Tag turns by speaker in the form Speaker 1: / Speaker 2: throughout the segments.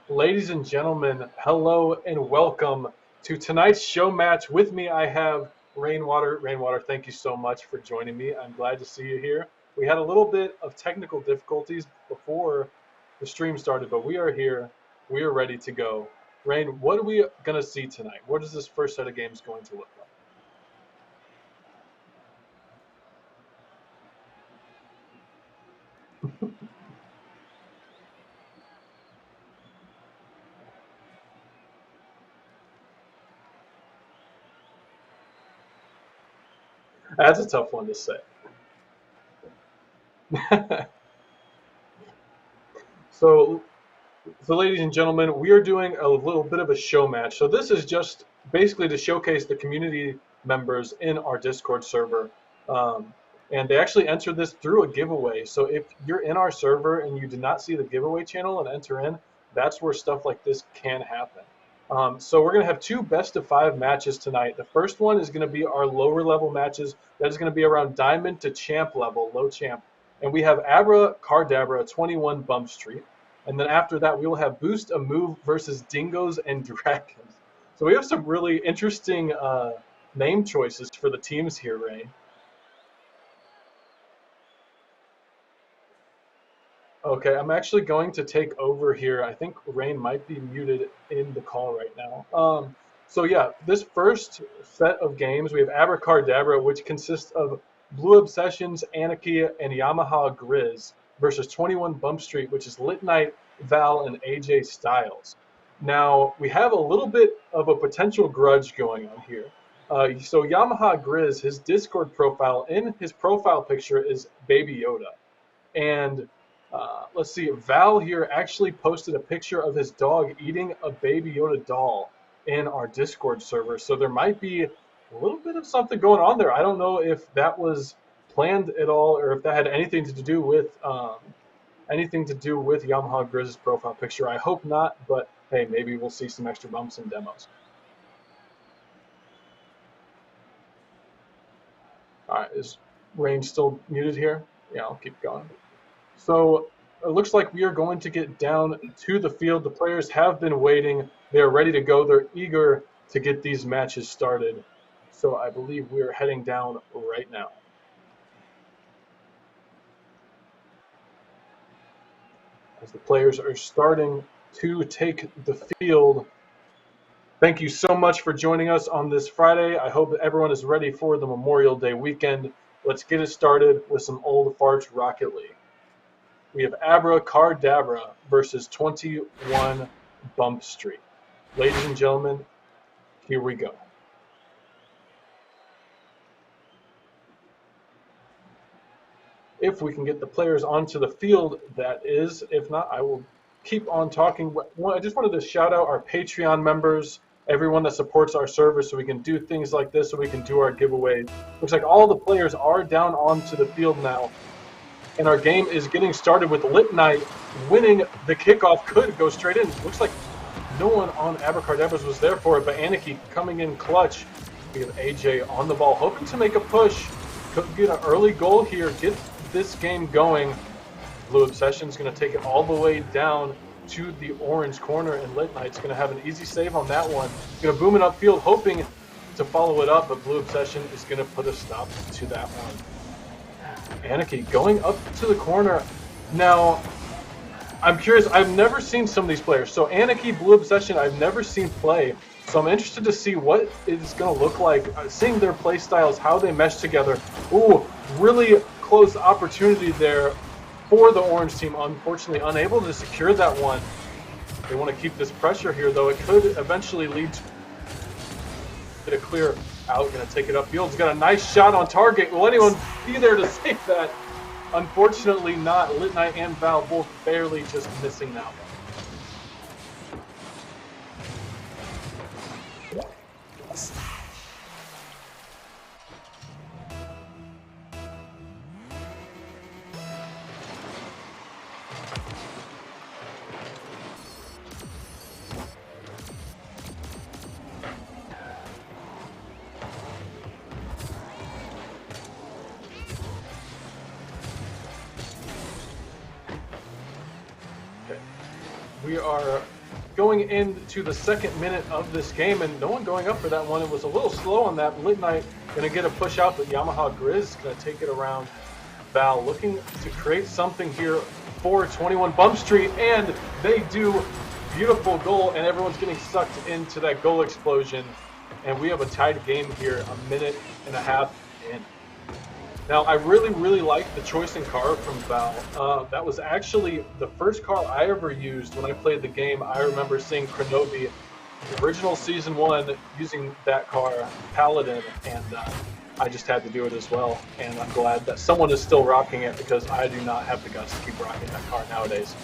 Speaker 1: Ladies and gentlemen, hello and welcome to tonight's show match. With me, I have Rainwater. Rainwater, thank you so much for joining me. I'm glad to see you here. We had a little bit of technical difficulties before the stream started, but we are here. We are ready to go. Rain, what are we going to see tonight? What is this first set of games going to look like? That's a tough one to say. so, So, ladies and gentlemen, we are doing a little bit of a show match. So, this is just basically to showcase the community members in our Discord server. Um, and they actually enter this through a giveaway. So, if you're in our server and you did not see the giveaway channel and enter in, that's where stuff like this can happen. So, we're going to have two best of five matches tonight. The first one is going to be our lower level matches. That is going to be around diamond to champ level, low champ. And we have Abra Cardabra 21 Bump Street. And then after that, we will have Boost a Move versus Dingoes and Dragons. So we have some really interesting name choices for the teams here, Rain. Okay, I'm actually going to take over here. I think Rain might be muted in the call right now. So yeah, this first set of games, we have Abracadabra, which consists of Blue Obsessions, Anarchy, and Yamaha Grizz versus 21 Bump Street, which is Lit Knight, Val, and AJ Styles. Now, we have a little bit of a potential grudge going on here. So Yamaha Grizz, his Discord profile, in his profile picture is Baby Yoda. And let's see, Val here actually posted a picture of his dog eating a Baby Yoda doll in our Discord server. So there might be a little bit of something going on there. I don't know if that was planned at all or if that had anything to do with Yamaha Grizz's profile picture. I hope not, but hey, maybe we'll see some extra bumps and demos. All right, is Rain still muted here? Yeah, I'll keep going. So it looks like we are going to get down to the field. The players have been waiting. They are ready to go. They're eager to get these matches started. So I believe we are heading down right now. As the players are starting to take the field. Thank you so much for joining us on this Friday. I hope that everyone is ready for the Memorial Day weekend. Let's get it started with some old farts Rocket League. We have Abra Cardabra versus 21 Bump Street. Ladies and gentlemen, here we go. If we can get the players onto the field, that is. If not, I will keep on talking. I just wanted to shout out our Patreon members, everyone that supports our server so we can do things like this, so we can do our giveaways. Looks like all the players are down onto the field now. And our game is getting started with Lit Knight winning the kickoff. Could go straight in. Looks like no one on Abracadabras was there for it, but Anarchy coming in clutch. We have AJ on the ball, hoping to make a push. Could get an early goal here, get this game going. Blue Obsession's going to take it all the way down to the orange corner, and Lit Knight's going to have an easy save on that one. Going to boom it upfield, hoping to follow it up, but Blue Obsession is going to put a stop to that one. Anarchy going up to the corner. Now, I'm curious. I've never seen some of these players. So Anarchy, Blue Obsession, I've never seen play. So I'm interested to see what it's going to look like, seeing their play styles, how they mesh together. Ooh, really close opportunity there for the orange team. Unfortunately, unable to secure that one. They want to keep this pressure here, though. It could eventually lead to a clear out. Going to take it upfield. He's got a nice shot on target. Will anyone be there to save that? Unfortunately not. Lit Knight and Val both barely just missing that one. We are going into the second minute of this game, and no one going up for that one. It was a little slow on that. Lit Knight going to get a push out, but Yamaha Grizz going to take it around Val, looking to create something here for 21 Bump Street, and they do. Beautiful goal, and everyone's getting sucked into that goal explosion, and we have a tied game here, a minute and a half in. Now, I really like the choice in car from Val. That was actually the first car I ever used when I played the game. I remember seeing Kronobi, the original Season 1, using that car, Paladin, and I just had to do it as well. And I'm glad that someone is still rocking it, because I do not have the guts to keep rocking that car nowadays.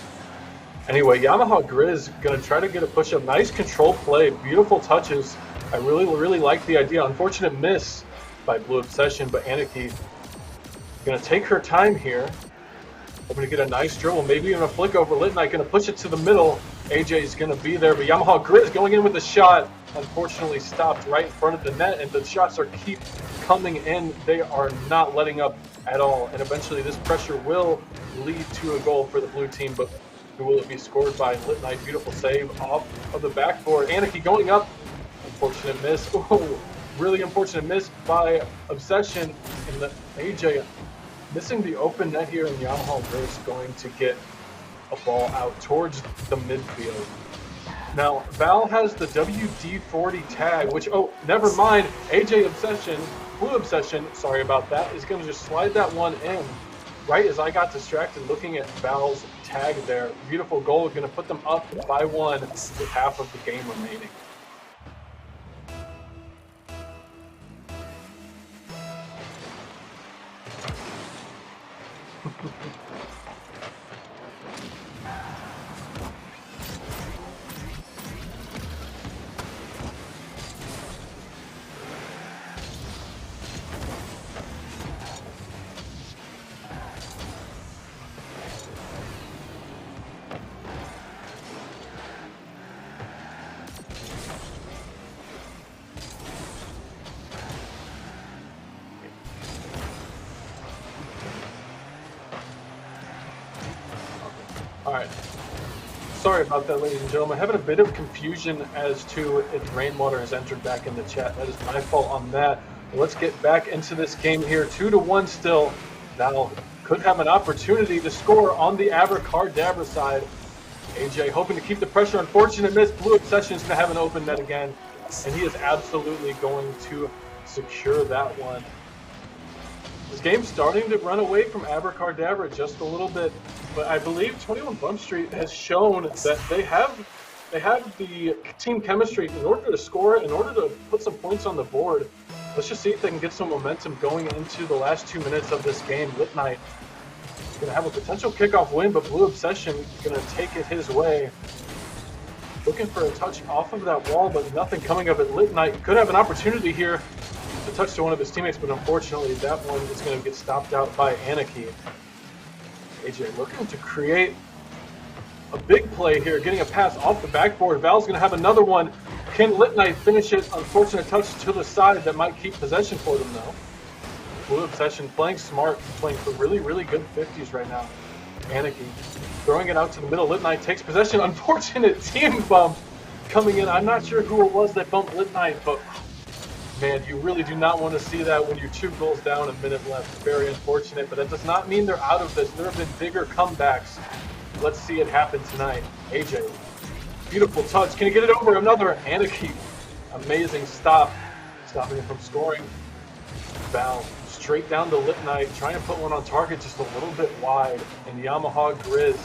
Speaker 1: Anyway, Yamaha Grizz going to try to get a push-up. Nice control play, beautiful touches. I really like the idea. Unfortunate miss by Blue Obsession, but Anarchy going to take her time here. Hoping to get a nice dribble, maybe even a flick over. Lit Knight going to push it to the middle. AJ is going to be there, but Yamaha Grizz going in with a shot. Unfortunately stopped right in front of the net, and the shots are keep coming in. They are not letting up at all, and eventually this pressure will lead to a goal for the blue team, but who will it be scored by? Lit Knight, beautiful save off of the backboard. Anarchy going up, unfortunate miss. Oh, really unfortunate miss by Obsession, and the AJ missing the open net here, and Yamaha Grizz going to get a ball out towards the midfield. Now, Val has the WD-40 tag, which, oh, never mind, AJ Obsession, Blue Obsession, sorry about that, is going to just slide that one in right as I got distracted looking at Val's tag there. Beautiful goal, going to put them up by 1 with half of the game remaining. Alright, sorry about that, ladies and gentlemen. Having a bit of confusion as to if Rainwater has entered back in the chat. That is my fault on that. But let's get back into this game here. 2-1 still. Val could have an opportunity to score on the Abracadabra side. AJ hoping to keep the pressure. Unfortunate miss. Blue Obsession is going to have an open net again, and he is absolutely going to secure that one. This game's starting to run away from Abracadabra just a little bit, but I believe 21 Bump Street has shown that they have the team chemistry in order to score, in order to put some points on the board. Let's just see if they can get some momentum going into the last 2 minutes of this game. Lit Knight is going to have a potential kickoff win, but Blue Obsession is going to take it his way. Looking for a touch off of that wall, but nothing coming of it. Lit Knight could have an opportunity here to touch to one of his teammates, but unfortunately that one is going to get stopped out by Anarchy. AJ looking to create a big play here, getting a pass off the backboard. Val's going to have another one. Can Lit Knight finish it? Unfortunate touch to the side that might keep possession for them though. Blue Obsession playing smart, playing for really good 50s right now. Anarchy throwing it out to the middle. Lit Knight takes possession. Unfortunate team bump coming in. I'm not sure who it was that bumped Lit Knight, but man, you really do not want to see that when you're 2 goals down, a minute left. Very unfortunate, but that does not mean they're out of this. There have been bigger comebacks. Let's see it happen tonight. AJ, beautiful touch. Can he get it over? Another Anarchy. Amazing stop. Stopping him from scoring. Val straight down to Lit Knight, trying to put one on target just a little bit wide. And Yamaha Grizz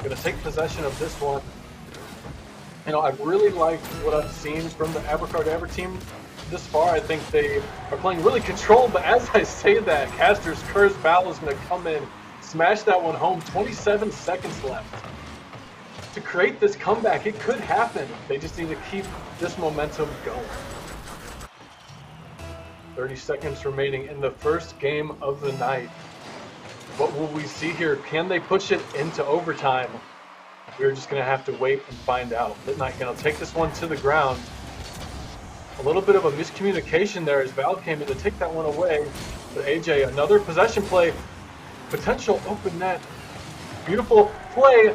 Speaker 1: going to take possession of this one. You know, I really liked what I've seen from the Abracadabra team this far. I think they are playing really controlled, but as I say that, Caster's Curse Val is going to come in, smash that one home. 27 seconds left to create this comeback. It could happen. They just need to keep this momentum going. 30 seconds remaining in the first game of the night. What will we see here? Can they push it into overtime? We're just going to have to wait and find out. Lit Knight going to take this one to the ground. A little bit of a miscommunication there as Val came in to take that one away. But AJ, another possession play. Potential open net. Beautiful play.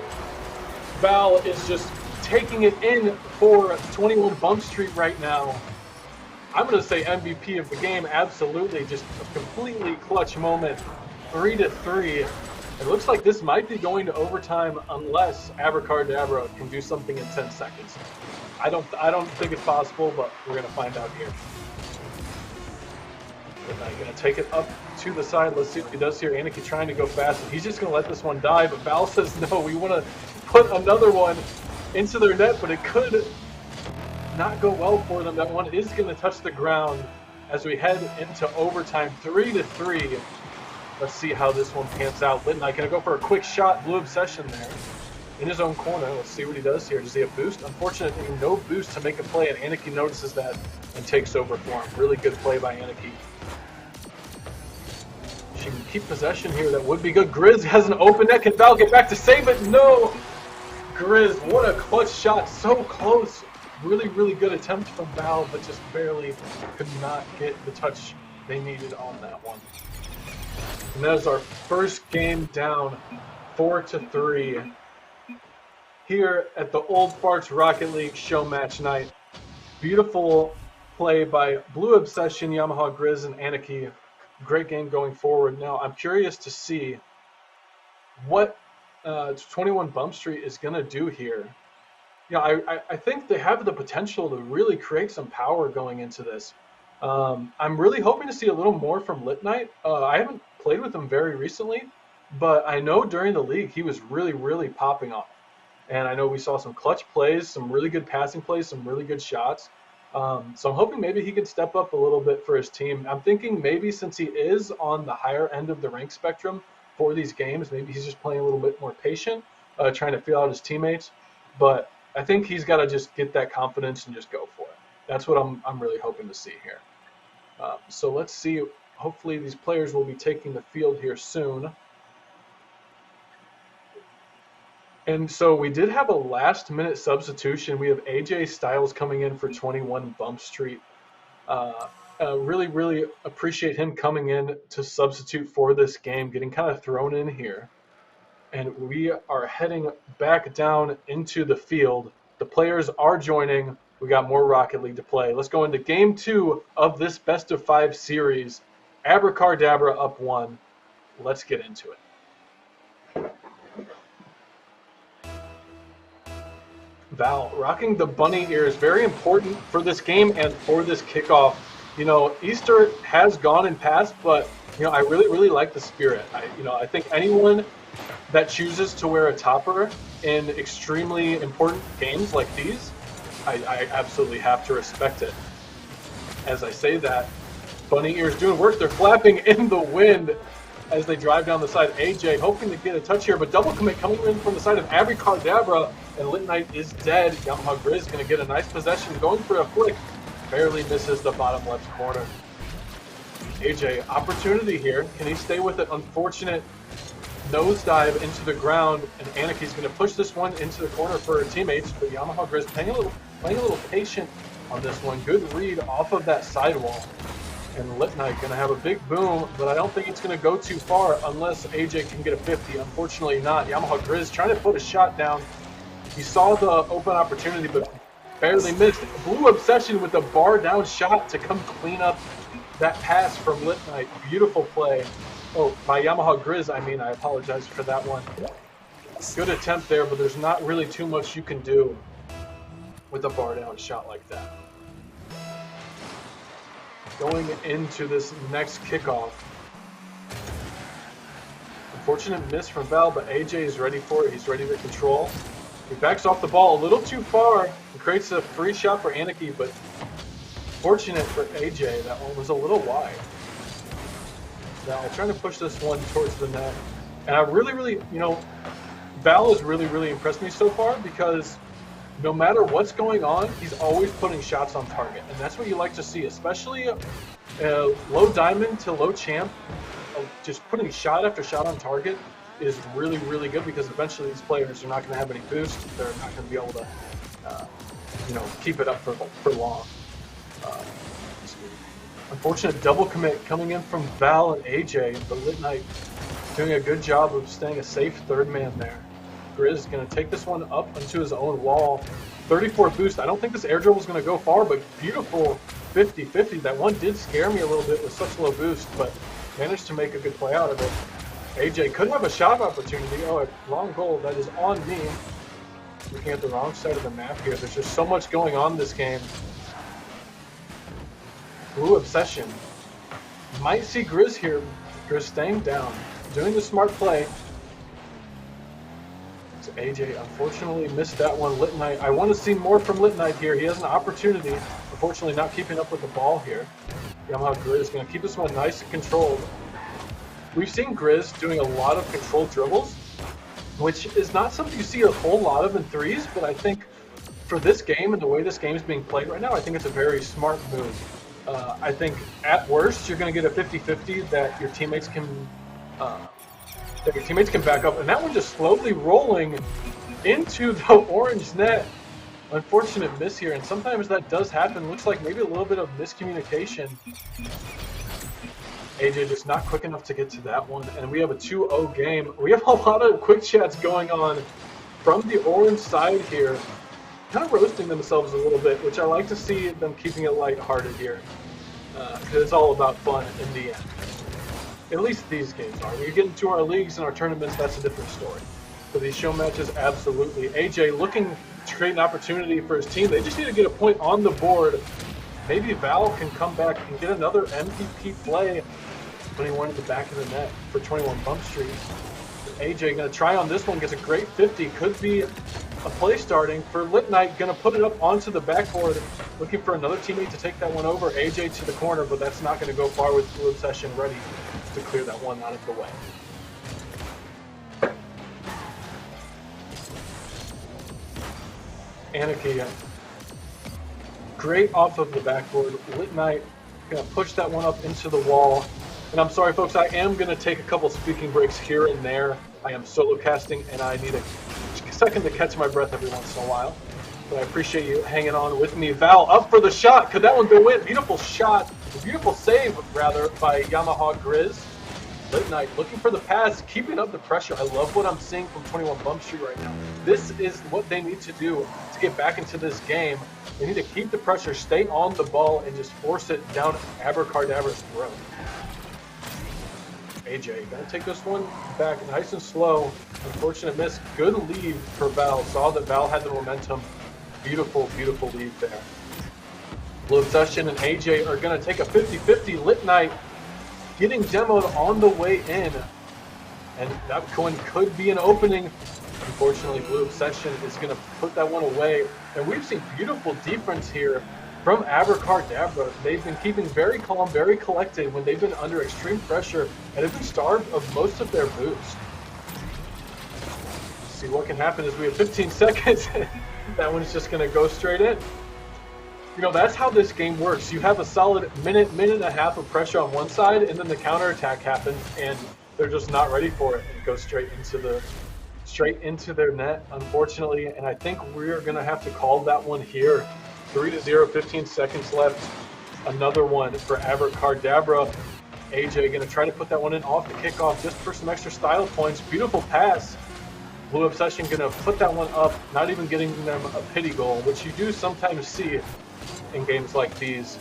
Speaker 1: Val is just taking it in for 21 Bump Street right now. I'm going to say MVP of the game, absolutely. Just a completely clutch moment, 3-3. It looks like this might be going to overtime unless Abracadabra can do something in 10 seconds. I don't think it's possible, but we're going to find out here. I'm going to take it up to the side. Let's see what he does here. Anarchy trying to go fast. He's just going to let this one die, but Val says no. We want to put another one into their net, but it could not go well for them. That one is going to touch the ground as we head into overtime, 3-3. Let's see how this one pans out. Litnight going to go for a quick shot. Blue Obsession there in his own corner. Let's see what he does here. Does he have boost? Unfortunately, no boost to make a play, and Anarchy notices that and takes over for him. Really good play by Anarchy. She can keep possession here. That would be good. Grizz has an open net. Can Val get back to save it? No! Grizz, what a clutch shot. So close. Really, really good attempt from Val, but just barely could not get the touch they needed on that one. And that is our first game down, 4-3. Here at the Old Farts Rocket League show match night. Beautiful play by Blue Obsession, Yamaha Grizz, and Anarchy. Great game going forward. Now, I'm curious to see what 21 Bump Street is going to do here. You know, I think they have the potential to really create some power going into this. I'm really hoping to see a little more from Litnight. I haven't played with him very recently, but I know during the league he was really, really popping off. And I know we saw some clutch plays, some really good passing plays, some really good shots. So I'm hoping maybe he could step up a little bit for his team. I'm thinking maybe since he is on the higher end of the rank spectrum for these games, maybe he's just playing a little bit more patient, trying to feel out his teammates. But I think he's got to just get that confidence and just go for it. That's what I'm really hoping to see here. So let's see. Hopefully these players will be taking the field here soon. And so we did have a last-minute substitution. We have AJ Styles coming in for 21 Bump Street. Really, really appreciate him coming in to substitute for this game, getting kind of thrown in here. And we are heading back down into the field. The players are joining. We got more Rocket League to play. Let's go into Game 2 of this best-of-5 series. Abracadabra up 1. Let's get into it. Val, rocking the bunny ears, very important for this game and for this kickoff. You know, Easter has gone and passed, but, you know, I really, really like the spirit. I think anyone that chooses to wear a topper in extremely important games like these, I absolutely have to respect it. As I say that, bunny ears doing work. They're flapping in the wind as they drive down the side. AJ hoping to get a touch here, but double commit coming in from the side of Abracadabra, and Litnight is dead. Yamaha Grizz going to get a nice possession, going for a flick. Barely misses the bottom left corner. AJ, opportunity here. Can he stay with it? Unfortunate nosedive into the ground, and Anarchy's going to push this one into the corner for her teammates, but Yamaha Grizz playing a little patient on this one. Good read off of that sidewall. And Litnight going to have a big boom, but I don't think it's going to go too far unless AJ can get a 50. Unfortunately not. Yamaha Grizz trying to put a shot down. He saw the open opportunity, but barely missed. Blue Obsession with a bar down shot to come clean up that pass from Litnight. Beautiful play. Oh, by Yamaha Grizz, I apologize for that one. Good attempt there, but there's not really too much you can do with a bar down shot like that. Going into this next kickoff. Unfortunate miss from Val, but AJ is ready for it. He's ready to control. He backs off the ball a little too far and creates a free shot for Anarchy, but fortunate for AJ, that one was a little wide. Val trying to push this one towards the net. And I really, Val has really impressed me so far because no matter what's going on, he's always putting shots on target. And that's what you like to see, especially low diamond to low champ. Just putting shot after shot on target is really good because eventually these players are not going to have any boost. They're not going to be able to, keep it up for long. Unfortunate double commit coming in from Val and AJ, but Litnight doing a good job of staying a safe third man there. Grizz is going to take this one up into his own wall. 34 boost. I don't think this air dribble is going to go far, but beautiful 50-50. That one did scare me a little bit with such low boost, but managed to make a good play out of it. AJ could have a shot opportunity. Oh, a long goal that is on me. Looking at the wrong side of the map here. There's just so much going on in this game. Blue Obsession. Might see Grizz here. Grizz staying down. Doing the smart play. So AJ unfortunately missed that one. Lit Knight. I want to see more from Lit Knight here. He has an opportunity. Unfortunately not keeping up with the ball here. Yamaha Grizz going to keep this one nice and controlled. We've seen Grizz doing a lot of controlled dribbles, which is not something you see a whole lot of in threes, but I think for this game and the way this game is being played right now, I think it's a very smart move. I think at worst, you're going to get a 50-50 that your teammates can back up. And that one just slowly rolling into the orange net. Unfortunate miss here, and sometimes that does happen. Looks like maybe a little bit of miscommunication. AJ just not quick enough to get to that one, and we have a 2-0 game. We have a lot of quick chats going on from the orange side here, kind of roasting themselves a little bit, which I like to see them keeping it lighthearted here, because it's all about fun in the end. At least these games are. When you get into our leagues and our tournaments, that's a different story. For these show matches, absolutely. AJ looking to create an opportunity for his team. They just need to get a point on the board. Maybe Val can come back and get another MVP play. 21 in the back of the net for 21 Bump Street. AJ going to try on this one, gets a great 50. Could be a play starting for Lit Knight. Going to put it up onto the backboard, looking for another teammate to take that one over. AJ to the corner, but that's not going to go far with Blue Obsession ready to clear that one out of the way. Anarchy, great off of the backboard. Lit Knight going to push that one up into the wall. And I'm sorry, folks, I am going to take a couple speaking breaks here and there. I am solo casting, and I need a second to catch my breath every once in a while. But I appreciate you hanging on with me. Val up for the shot. Could that one go in? Beautiful shot. A beautiful save, rather, by Yamaha Grizz. Lit Knight looking for the pass, keeping up the pressure. I love what I'm seeing from 21 Bump Street right now. This is what they need to do to get back into this game. They need to keep the pressure, stay on the ball, and just force it down Abracadabra's throat. AJ gonna take this one back nice and slow. Unfortunate miss. Good lead for Val. Saw that Val had the momentum. Beautiful, beautiful lead there. Blue Obsession and AJ are gonna take a 50-50. Lit Knight getting demoed on the way in. And that one could be an opening. Unfortunately, Blue Obsession is gonna put that one away. And we've seen beautiful defense here from Abracadabra. They've been keeping very calm, very collected when they've been under extreme pressure and have been starved of most of their boost. Let's see what can happen as we have 15 seconds. That one's just going to go straight in. You know, that's how this game works. You have a solid minute and a half of pressure on one side, and then the counterattack happens, and they're just not ready for it. It goes straight into their net, unfortunately. And I think we're going to have to call that one here. 3-0, 15 seconds left. Another one for Abracadabra. AJ going to try to put that one in off the kickoff just for some extra style points. Beautiful pass. Blue Obsession going to put that one up, not even getting them a pity goal, which you do sometimes see in games like these.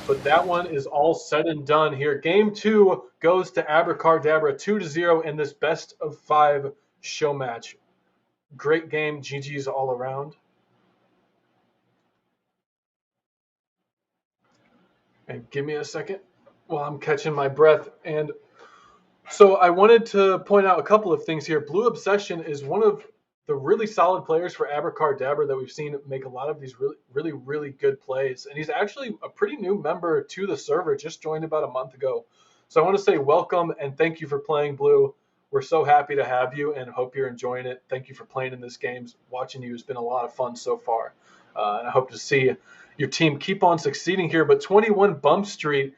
Speaker 1: But that one is all said and done here. Game 2 goes to Abracadabra, 2-0 in this best of 5 show match. Great game. GG's all around. And give me a second while I'm catching my breath. And so I wanted to point out a couple of things here. Blue Obsession is one of the really solid players for Abracadabra that we've seen make a lot of these really good plays. And he's actually a pretty new member to the server, just joined about a month ago. So I want to say welcome and thank you for playing, Blue. We're so happy to have you and hope you're enjoying it. Thank you for playing in this game. Watching you has been a lot of fun so far. And I hope to see your team keep on succeeding here. But 21 Bump Street,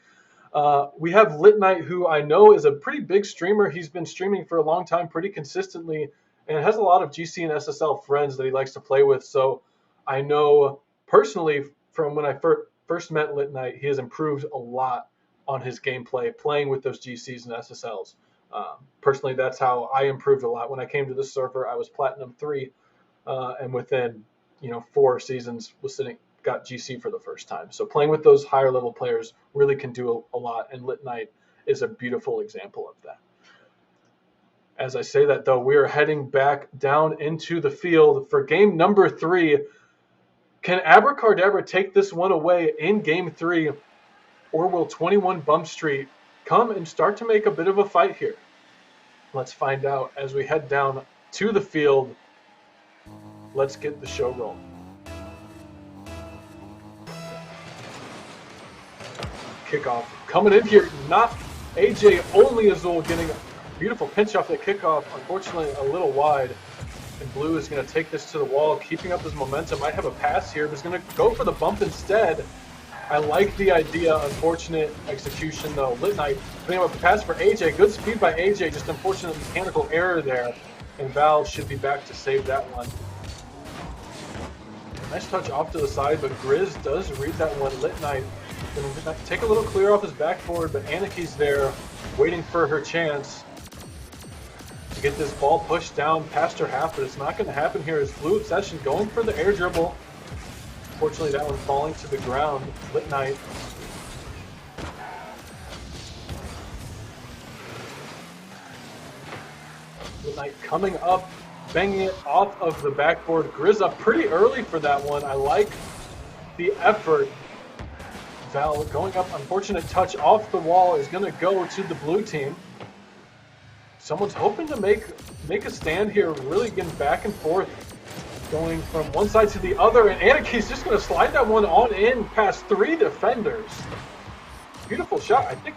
Speaker 1: we have Lit Knight, who I know is a pretty big streamer. He's been streaming for a long time pretty consistently and has a lot of GC and SSL friends that he likes to play with. So I know personally from when I first met Lit Knight, he has improved a lot on his gameplay, playing with those GCs and SSLs. Personally, that's how I improved a lot. When I came to this server, I was Platinum 3, and within 4 seasons got GC for the first time. So playing with those higher level players really can do a lot, and Lit Knight is a beautiful example of that. As I say that, though, we are heading back down into the field for game number 3. Can Abracadabra take this one away in game 3, or will 21 Bump Street come and start to make a bit of a fight here? Let's find out as we head down to the field. Let's get the show rolling. Kickoff coming in here, not AJ, only Azul getting a beautiful pinch off the kickoff. Unfortunately, a little wide. And Blue is going to take this to the wall, keeping up his momentum. Might have a pass here, but he's going to go for the bump instead. I like the idea. Unfortunate execution, though. Lit Knight putting up a pass for AJ. Good speed by AJ, just unfortunate mechanical error there. And Val should be back to save that one. Nice touch off to the side, but Grizz does read that one. Lit Knight going to take a little clear off his backboard, but Aniki's there waiting for her chance to get this ball pushed down past her half, but it's not going to happen here. As Blue Obsession going for the air dribble. Unfortunately, that one falling to the ground. Lit Knight. Lit Knight coming up, banging it off of the backboard. Grizz up pretty early for that one. I like the effort. Val going up, unfortunate touch off the wall is going to go to the blue team. Someone's hoping to make a stand here, really getting back and forth, going from one side to the other, and Aniki's just going to slide that one on in past 3 defenders. Beautiful shot. I think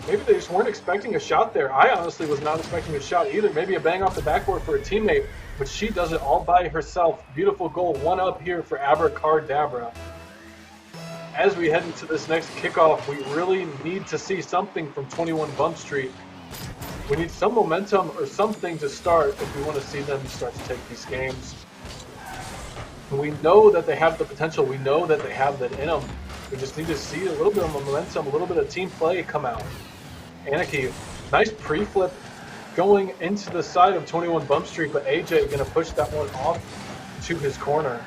Speaker 1: maybe they just weren't expecting a shot there. I honestly was not expecting a shot either. Maybe a bang off the backboard for a teammate, but she does it all by herself. Beautiful goal, 1 up here for Abracadabra. As we head into this next kickoff, we really need to see something from 21 Bump Street. We need some momentum or something to start if we want to see them start to take these games. We know that they have the potential. We know that they have that in them. We just need to see a little bit of momentum, a little bit of team play come out. Aniki, nice pre-flip going into the side of 21 Bump Street, but AJ going to push that one off to his corner.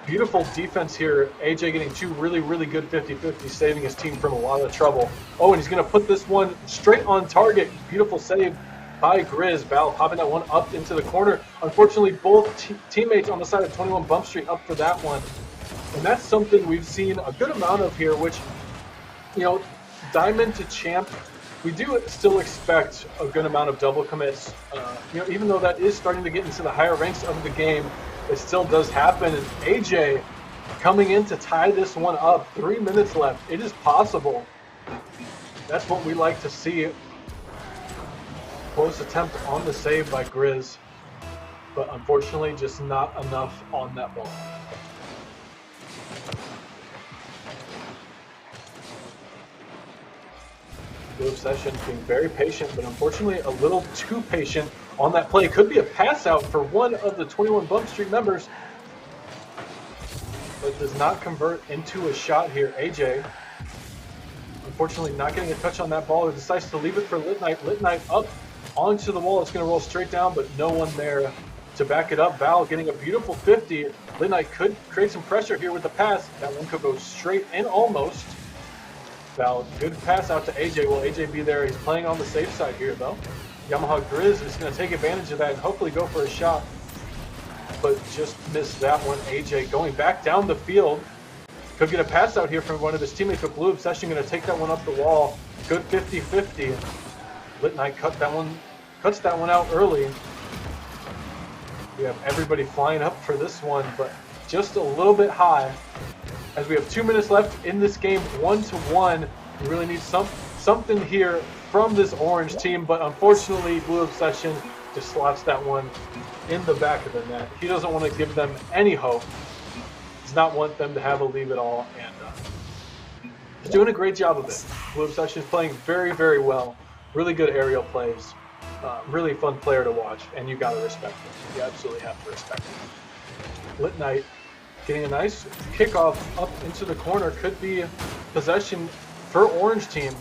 Speaker 1: Beautiful defense here. AJ getting 2 really, really good 50-50, saving his team from a lot of trouble. Oh, and he's going to put this one straight on target. Beautiful save by Grizz. Val popping that one up into the corner. Unfortunately, both teammates on the side of 21 Bump Street up for that one. And that's something we've seen a good amount of here, which, Diamond to Champ, we do still expect a good amount of double commits. Even though that is starting to get into the higher ranks of the game, it still does happen. And AJ coming in to tie this one up. 3 minutes left. It is possible. That's what we like to see. Close attempt on the save by Grizz, but unfortunately just not enough on that ball. Blue Obsession being very patient, but unfortunately a little too patient on that play. Could be a pass out for one of the 21 Bump Street members, but does not convert into a shot here. AJ, unfortunately not getting a touch on that ball. He decides to leave it for Lit Knight. Lit Knight up onto the wall. It's going to roll straight down, but no one there to back it up. Val getting a beautiful 50. Lit Knight could create some pressure here with the pass. That one could go straight in almost. Val, good pass out to AJ. Will AJ be there? He's playing on the safe side here, though. Yamaha Grizz is going to take advantage of that and hopefully go for a shot, but just missed that one. AJ going back down the field. Could get a pass out here from one of his teammates, but Blue Obsession going to take that one up the wall. Good 50-50. Lit Knight cuts that one out early. We have everybody flying up for this one, but just a little bit high. As we have 2 minutes left in this game, 1-1. We really need something here from this orange team, but unfortunately, Blue Obsession just slots that one in the back of the net. He doesn't want to give them any hope. Does not want them to have a lead at all, and he's doing a great job of it. Blue Obsession is playing very, very well. Really good aerial plays. Really fun player to watch, and you got to respect him. You absolutely have to respect him. Lit Knight getting a nice kickoff up into the corner. Could be possession for orange team.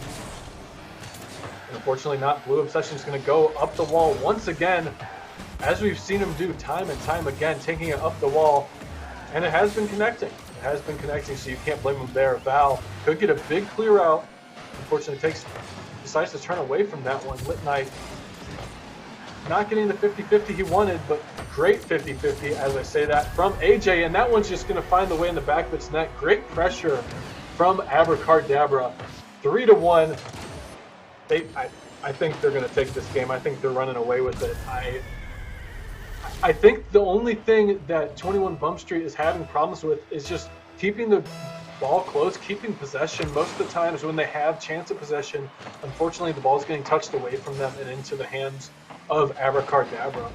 Speaker 1: Unfortunately not. Blue Obsession is going to go up the wall once again, as we've seen him do time and time again, taking it up the wall. And it has been connecting. It has been connecting, so you can't blame him there. Val could get a big clear out. Unfortunately, decides to turn away from that one. Lit Knight not getting the 50-50 he wanted, but great 50-50, as I say that, from AJ. And that one's just going to find the way in the back of its net. Great pressure from Abracadabra. 3-1. I think they're going to take this game. I think they're running away with it. I think the only thing that 21 Bump Street is having problems with is just keeping the ball close, keeping possession. Most of the times when they have chance of possession, unfortunately the ball's getting touched away from them and into the hands of Abracadabra.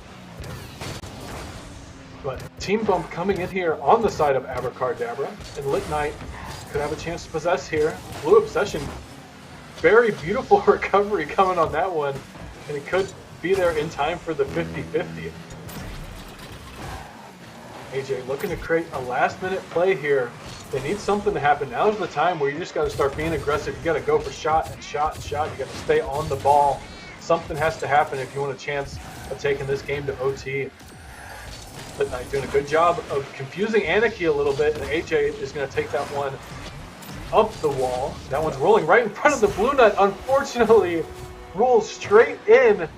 Speaker 1: But Team Bump coming in here on the side of Abracadabra, and Lit Knight could have a chance to possess here. Blue Obsession, very beautiful recovery coming on that one, and it could be there in time for the 50-50. AJ looking to create a last-minute play here. They need something to happen. Now's the time where you just got to start being aggressive. You got to go for shot and shot and shot. You got to stay on the ball. Something has to happen if you want a chance of taking this game to OT. Lit Knight doing a good job of confusing Anarchy a little bit, and AJ is going to take that one up the wall. That one's rolling right in front of the Blue Nut. Unfortunately, rolls straight in.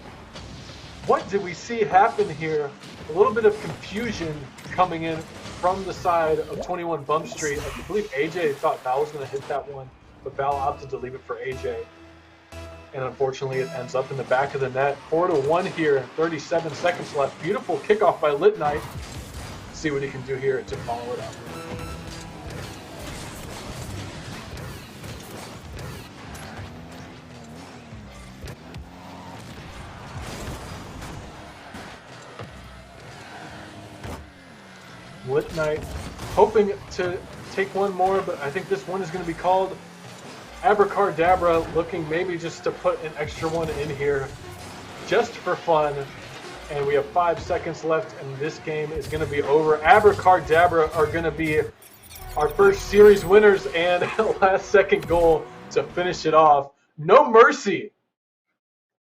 Speaker 1: What did we see happen here? A little bit of confusion coming in from the side of 21 Bump Street. I believe AJ thought Val was going to hit that one, but Val opted to leave it for AJ. And unfortunately, it ends up in the back of the net. 4-1 here, 37 seconds left. Beautiful kickoff by Lit Knight. See what he can do here to follow it up. Lit Knight hoping to take one more, but I think this one is going to be called. Abracadabra looking maybe just to put an extra one in here just for fun. And we have 5 seconds left, and this game is going to be over. Abracadabra are going to be our first series winners, and last second goal to finish it off. No mercy.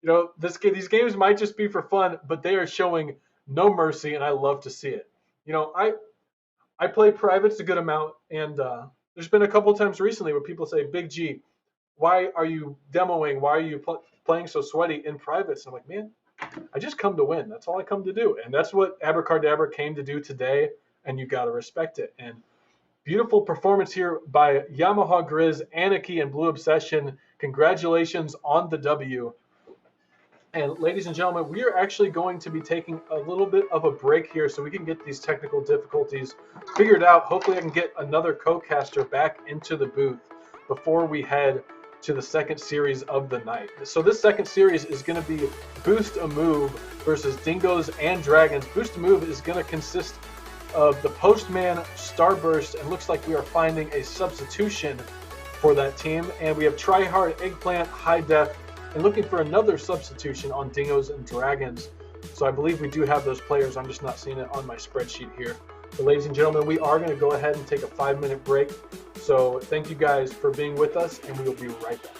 Speaker 1: You know, these games might just be for fun, but they are showing no mercy, and I love to see it. You know, I play privates a good amount, and there's been a couple times recently where people say, Big G, why are you demoing? Why are you playing so sweaty in privates? And I'm like, man, I just come to win. That's all I come to do. And that's what Abracadabra came to do today, and you got to respect it. And beautiful performance here by Yamaha Grizz, Anarchy, and Blue Obsession. Congratulations on the W. And ladies and gentlemen, we are actually going to be taking a little bit of a break here so we can get these technical difficulties figured out. Hopefully I can get another co-caster back into the booth before we head to the second series of the night. So this second series is going to be Boost a Move versus Dingoes and Dragons. Boost a Move is going to consist of the Postman, Starburst, and looks like we are finding a substitution for that team. And we have Tryhard, Eggplant, High Def, and looking for another substitution on Dingoes and Dragons. So I believe we do have those players. I'm just not seeing it on my spreadsheet here. But ladies and gentlemen, we are going to go ahead and take a 5-minute break. So thank you guys for being with us, and we will be right back.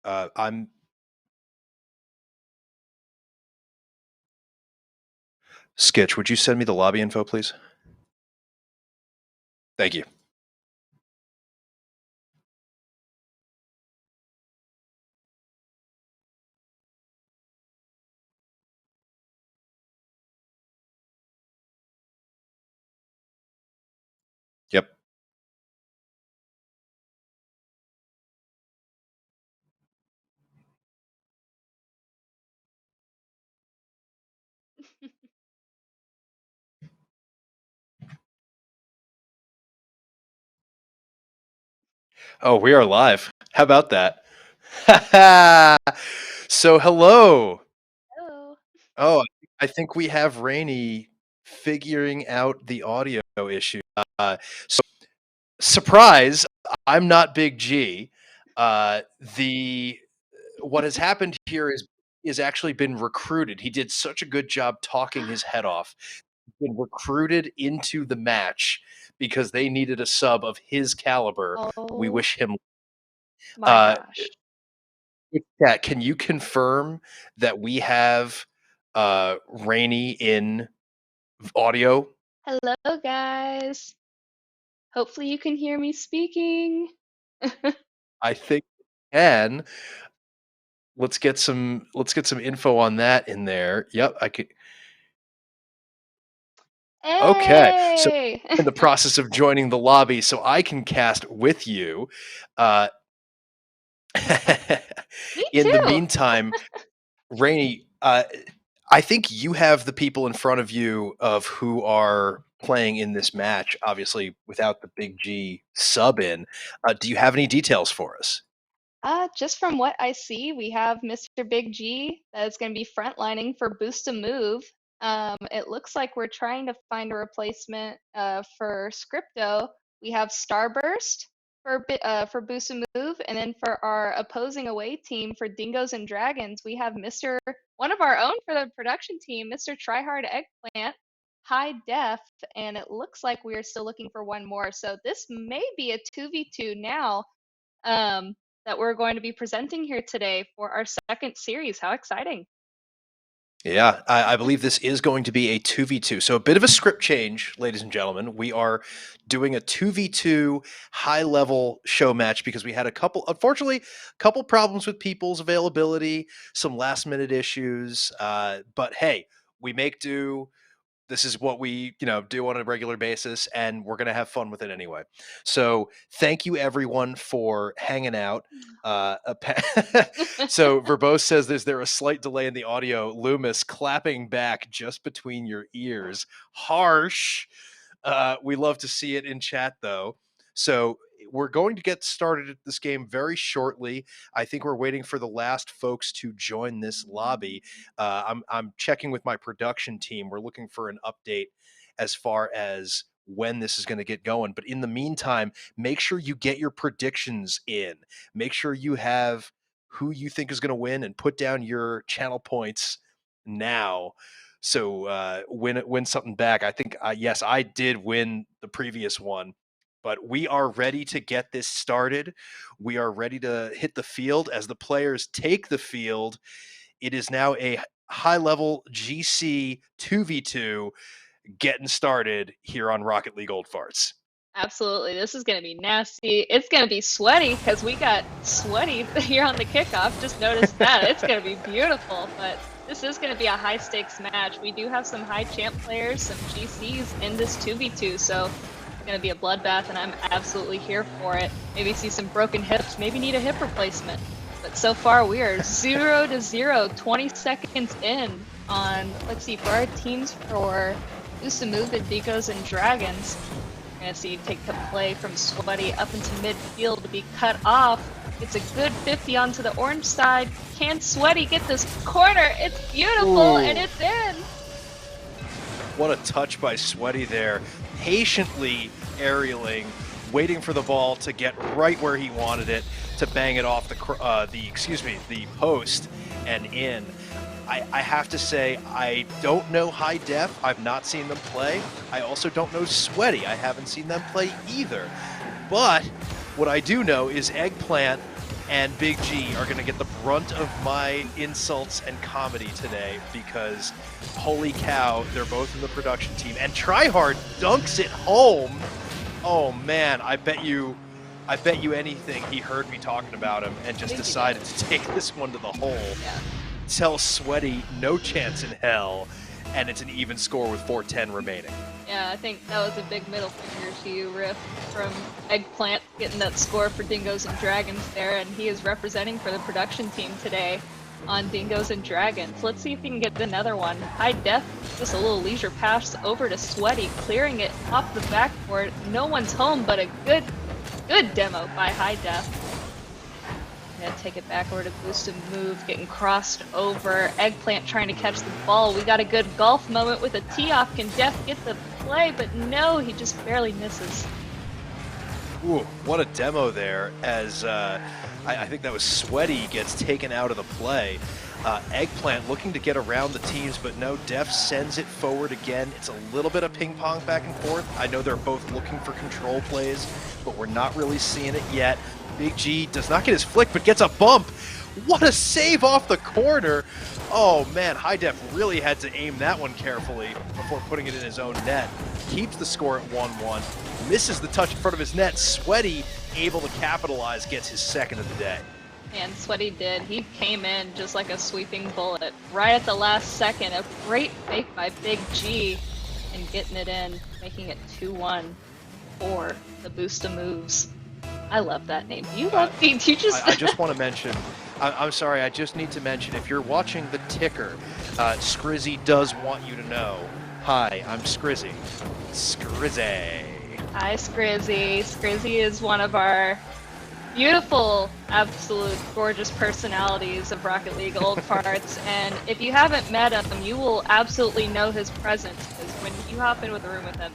Speaker 2: I'm Skitch. Would you send me the lobby info, please? Thank you. Yep. Oh, we are live. How about that? So, hello.
Speaker 3: Hello.
Speaker 2: Oh, I think we have Rainey figuring out the audio issue. So, surprise! I'm not Big G. The What has happened here is actually been recruited. He did such a good job talking his head off. Been recruited into the match because they needed a sub of his caliber. We
Speaker 3: Oh
Speaker 2: wish him.
Speaker 3: my
Speaker 2: Uh,
Speaker 3: gosh.
Speaker 2: yeah, can you confirm that we have Rainy in audio?
Speaker 3: Hello, guys. Hopefully you can hear me speaking.
Speaker 2: I think we can. Let's get some info on that in there. Yep, I could. Okay, so
Speaker 3: Hey!
Speaker 2: in the process of joining the lobby, so I can cast with you. Uh,
Speaker 3: Me
Speaker 2: in the
Speaker 3: too.
Speaker 2: meantime, Rainy, I think you have the people in front of you of who are playing in this match. Obviously, without the Big G sub in, do you have any details for us?
Speaker 3: Just from what I see, we have Mr. Big G that is going to be frontlining for Boost a Move. It looks like we're trying to find a replacement for Scripto. We have Starburst for Boost a Move, and then for our opposing away team for Dingoes and Dragons, we have Mr. one of our own for the production team, Mr. Tryhard Eggplant, High Def, and it looks like we are still looking for one more. So this may be a 2v2 now. That we're going to be presenting here today for our second series. How exciting!
Speaker 2: Yeah, I believe this is going to be a 2v2. So a bit of a script change, ladies and gentlemen. We are doing a 2v2 high level show match because we had unfortunately, a couple problems with people's availability, some last minute issues. But hey, we make do. This is what we do on a regular basis, and we're going to have fun with it anyway. So thank you everyone for hanging out. So Verbose says, is there a slight delay in the audio? Loomis clapping back just between your ears. Harsh. We love to see it in chat though. So we're going to get started at this game very shortly. I think we're waiting for the last folks to join this lobby. I'm checking with my production team. We're looking for an update as far as when this is going to get going. But in the meantime, make sure you get your predictions in. Make sure you have who you think is going to win and put down your channel points now. So win something back. I think yes, I did win the previous one, but we are ready to get this started. We are ready to hit the field as the players take the field. It is now a high level GC 2v2 getting started here on Rocket League Old Farts.
Speaker 3: Absolutely, this is going to be nasty. It's going to be sweaty because we got sweaty here on the kickoff. Just noticed that. It's going to be beautiful, but this is going to be a high stakes match. We do have some high champ players, some GCs in this 2v2, so it's going to be a bloodbath, and I'm absolutely here for it. Maybe see some broken hips, maybe need a hip replacement. But so far, we are 0-0, 20 seconds in on, let's see, for our teams for Boost a Move and Dingoes and Dragons. We're gonna see take the play from Sweaty up into midfield to be cut off. It's a good 50 onto the orange side. Can Sweaty get this corner? It's beautiful. Ooh. And it's in.
Speaker 2: What a touch by Sweaty there. Patiently aerialing, waiting for the ball to get right where he wanted it, to bang it off the post and in. I have to say, I don't know High Def. I've not seen them play. I also don't know Sweaty. I haven't seen them play either. But what I do know is Eggplant and Big G are going to get the brunt of my insults and comedy today because, holy cow, they're both in the production team. And Tryhard dunks it home. Oh man, I bet you anything he heard me talking about him and just decided to take this one to the hole.
Speaker 3: Yeah.
Speaker 2: Tell Sweaty no chance in hell, and it's an even score with 4:10 remaining.
Speaker 3: Yeah, I think that was a big middle finger to you, Riff, from Eggplant getting that score for Dingoes and Dragons there, and he is representing for the production team today on Dingoes and Dragons. Let's see if he can get another one. High Def, just a little leisure pass over to Sweaty, clearing it off the backboard. No one's home, but a good demo by High Def. Gonna take it back over to Boost and Move, getting crossed over. Eggplant trying to catch the ball. We got a good golf moment with a tee-off. Can Def get the play? But no, he just barely misses.
Speaker 2: Ooh, what a demo there, as I think that was Sweaty gets taken out of the play. Eggplant looking to get around the teams, but no, Def sends it forward again. It's a little bit of ping pong back and forth. I know they're both looking for control plays, but we're not really seeing it yet. Big G does not get his flick, but gets a bump. What a save off the corner. Oh man, High Def really had to aim that one carefully before putting it in his own net. Keeps the score at 1-1. Misses the touch in front of his net. Sweaty able to capitalize, gets his second of the day.
Speaker 3: And Sweaty did. He came in just like a sweeping bullet. Right at the last second, a great fake by Big G and getting it in, making it 2-1 for the Boosta Moves. I love that name. You love me. You just...
Speaker 2: I just want to mention, I'm sorry, I just need to mention, if you're watching the ticker, Scrizzy does want you to know, hi, I'm Scrizzy. Scrizzy.
Speaker 3: Hi, Scrizzy. Scrizzy is one of our beautiful, absolute, gorgeous personalities of Rocket League old farts, and if you haven't met him, you will absolutely know his presence, because when you hop in with a room with him,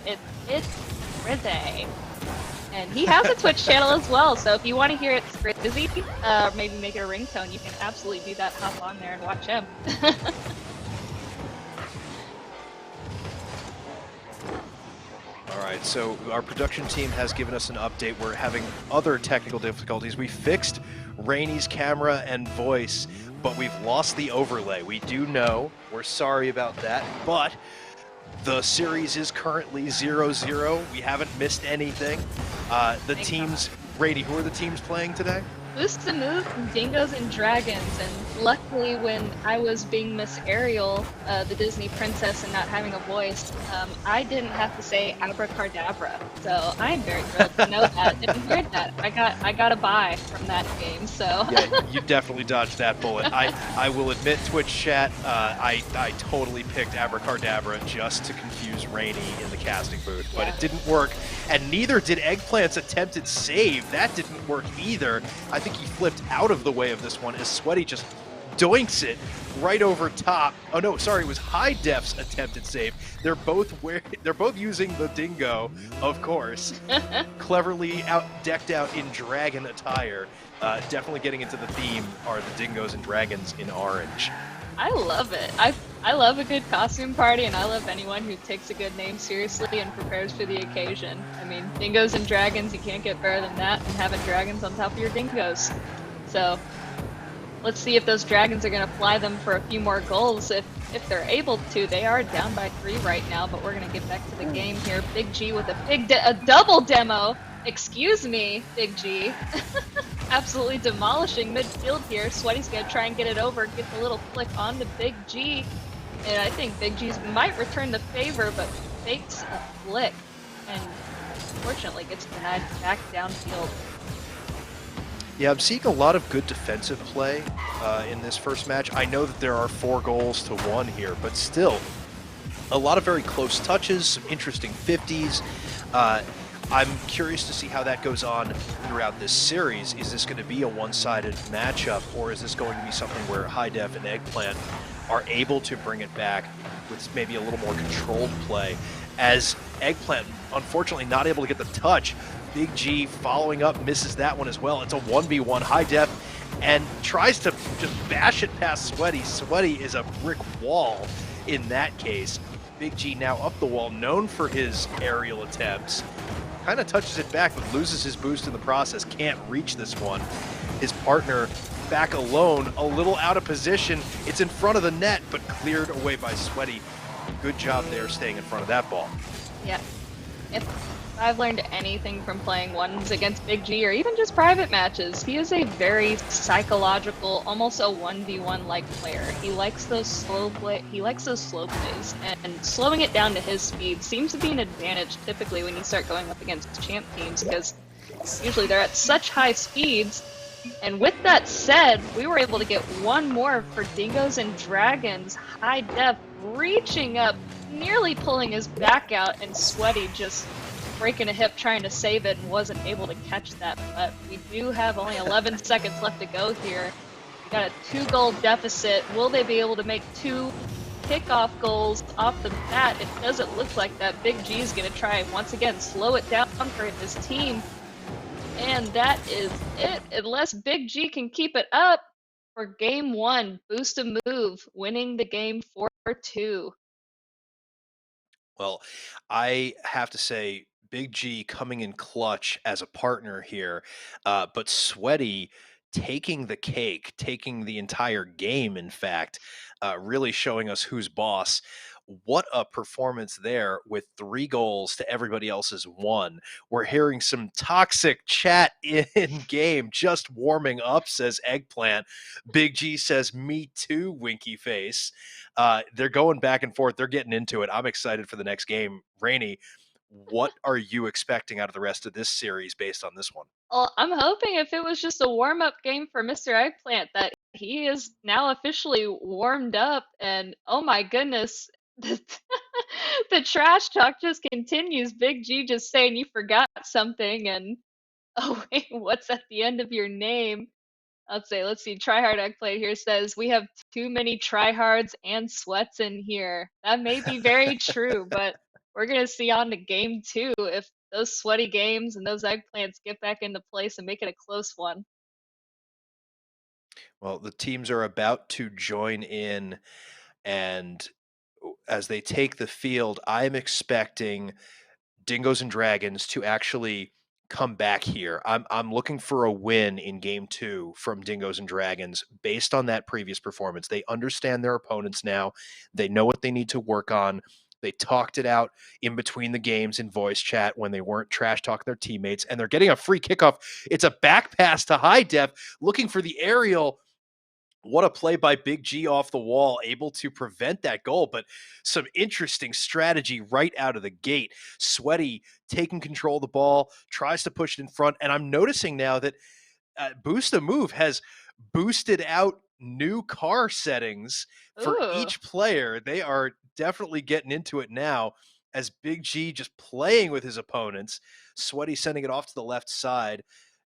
Speaker 3: it's Scrizzy. And he has a Twitch channel as well, so if you want to hear it Scrizzy, maybe make it a ringtone, you can absolutely do that, hop on there and watch him.
Speaker 2: Alright, so our production team has given us an update. We're having other technical difficulties. We fixed Rainy's camera and voice, but we've lost the overlay. We do know, we're sorry about that, but the series is currently 0-0. We haven't missed anything. The teams, Rainy, who are the teams playing today?
Speaker 3: Boost and Move from Dingoes and Dragons, and luckily when I was being Miss Ariel, the Disney princess, and not having a voice, I didn't have to say abracadabra, so I'm very thrilled to know that and hear that. I got a buy from that game, so.
Speaker 2: Yeah, you definitely dodged that bullet. I will admit, Twitch chat, I totally picked abracadabra just to confuse Rainy in the casting booth, but it didn't work, and neither did Eggplant's attempted save. That didn't work either. I think he flipped out of the way of this one as Sweaty just doinks it right over top. Oh no, sorry, it was High Def's attempted save. They're both using the dingo, of course. Cleverly decked out in dragon attire. Definitely getting into the theme are the dingoes and dragons in orange.
Speaker 3: I love it. I love a good costume party, and I love anyone who takes a good name seriously and prepares for the occasion. I mean, dingoes and dragons, you can't get better than that, and having dragons on top of your dingoes. So, let's see if those dragons are going to fly them for a few more goals. If they're able to, they are down by 3 right now, but we're going to get back to the game here. Big G with a double demo. Excuse me, Big G. Absolutely demolishing midfield here. Sweaty's going to try and get it over, get the little flick on the Big G. And I think Big G might return the favor, but fakes a flick. And unfortunately gets denied back downfield.
Speaker 2: Yeah, I'm seeing a lot of good defensive play in this first match. I know that there are 4 goals to 1 here, but still, a lot of very close touches, some interesting 50s. I'm curious to see how that goes on throughout this series. Is this going to be a one-sided matchup, or is this going to be something where High Def and Eggplant are able to bring it back with maybe a little more controlled play? As Eggplant, unfortunately, not able to get the touch. Big G following up, misses that one as well. It's a 1v1 High Def and tries to just bash it past Sweaty. Sweaty is a brick wall in that case. Big G now up the wall, known for his aerial attempts. Kind of touches it back, but loses his boost in the process. Can't reach this one. His partner back alone, a little out of position. It's in front of the net, but cleared away by Sweaty. Good job there staying in front of that ball.
Speaker 3: Yeah. If I've learned anything from playing ones against Big G or even just private matches, he is a very psychological, almost a 1v1 like player. He likes those slow plays, and slowing it down to his speed seems to be an advantage typically when you start going up against champ teams, because usually they're at such high speeds. And with that said, we were able to get one more for Dingoes and Dragons. High Def reaching up, nearly pulling his back out, and Sweaty just breaking a hip trying to save it and wasn't able to catch that. But we do have only 11 seconds left to go here. We got a 2-goal deficit. Will they be able to make 2 kickoff goals off the bat? It doesn't look like that. Big G is going to try once again slow it down for his team. And that is it, unless Big G can keep it up for game 1. Boost a move, winning the game 4-2.
Speaker 2: Well, I have to say, Big G coming in clutch as a partner here, but Sweaty taking the cake, taking the entire game, in fact, really showing us who's boss. What a performance there with 3 goals to everybody else's 1. We're hearing some toxic chat in game, just warming up, says Eggplant. Big G says, me too, winky face. They're going back and forth. They're getting into it. I'm excited for the next game. Rainey, what are you expecting out of the rest of this series based on this one?
Speaker 3: Well, I'm hoping if it was just a warm-up game for Mr. Eggplant that he is now officially warmed up, and oh my goodness, the trash talk just continues. Big G just saying you forgot something, and oh wait, what's at the end of your name? Let's see. Tryhard Eggplant here says we have too many tryhards and sweats in here. That may be very true, but we're gonna see on to game 2 if those sweaty games and those eggplants get back into place and make it a close one.
Speaker 2: Well, the teams are about to join in, and as they take the field, I'm expecting Dingoes and Dragons to actually come back here. I'm looking for a win in game 2 from Dingoes and Dragons based on that previous performance. They understand their opponents now. They know what they need to work on. They talked it out in between the games in voice chat when they weren't trash talking their teammates, and they're getting a free kickoff. It's a back pass to High Def, looking for the aerial. What a play by Big G off the wall, able to prevent that goal, but some interesting strategy right out of the gate. Sweaty taking control of the ball, tries to push it in front, and I'm noticing now that Boost a Move has boosted out new car settings for
Speaker 3: Ooh.
Speaker 2: each player. They are definitely getting into it now as Big G just playing with his opponents. Sweaty sending it off to the left side.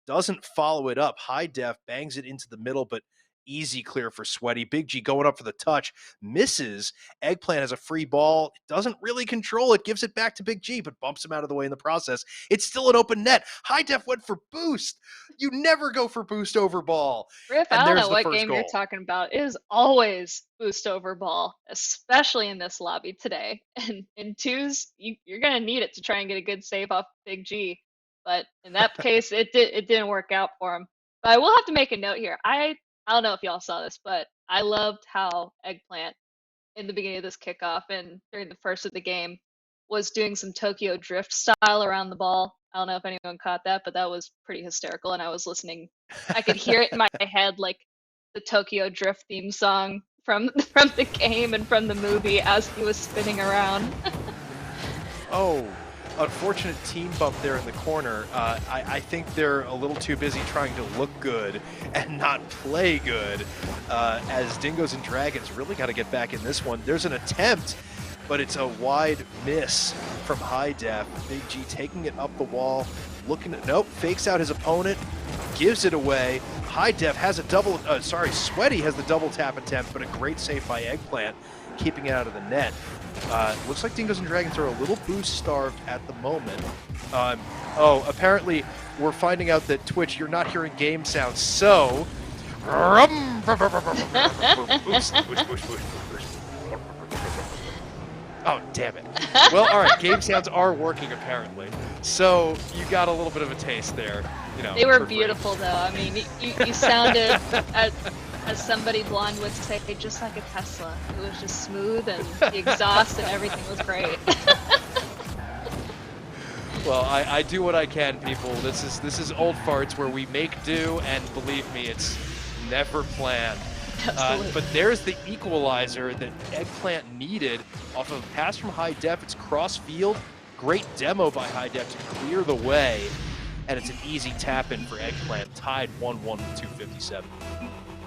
Speaker 2: Doesn't follow it up. High Def bangs it into the middle, but easy clear for Sweaty. Big G going up for the touch, misses. Eggplant has a free ball, doesn't really control it, gives it back to Big G, but bumps him out of the way in the process. It's still an open net. High Def went for boost. You never go for boost over ball.
Speaker 3: Riff,
Speaker 2: And
Speaker 3: I don't
Speaker 2: there's
Speaker 3: know
Speaker 2: the
Speaker 3: what
Speaker 2: first
Speaker 3: game
Speaker 2: goal.
Speaker 3: you're talking about. It is always boost over ball, especially in this lobby today. And in twos, you're going to need it to try and get a good save off Big G. But in that case, it didn't work out for him. But I will have to make a note here. I don't know if y'all saw this, but I loved how Eggplant in the beginning of this kickoff and during the first of the game was doing some Tokyo Drift style around the ball. I don't know if anyone caught that, but that was pretty hysterical. And I was listening. I could hear it in my head, like the Tokyo Drift theme song from the game and from the movie as he was spinning around.
Speaker 2: Oh, unfortunate team bump there in the corner. I think they're a little too busy trying to look good and not play good, as Dingoes and Dragons really got to get back in this one. There's an attempt, but it's a wide miss from High Def. Big G taking it up the wall, looking at, nope, fakes out his opponent, gives it away. High Def has a double, Sweaty has the double tap attempt, but a great save by Eggplant, keeping it out of the net. Looks like Dingoes and Dragons are a little boost starved at the moment. Apparently we're finding out that Twitch, you're not hearing game sounds, so boost. Oh, damn it. Well, all right, game sounds are working apparently. So you got a little bit of a taste there, you know.
Speaker 3: They were
Speaker 2: for free.
Speaker 3: beautiful, though. I mean, you sounded, as somebody blonde would say, just like a Tesla. It was just smooth, and the exhaust and everything was great.
Speaker 2: Well, I do what I can, people. This is old farts where we make do, and believe me, it's never planned. But there's the equalizer that Eggplant needed off of a pass from High Def. It's cross field. Great demo by High Def to clear the way. And it's an easy tap in for Eggplant, tied 1-1 with 2:57.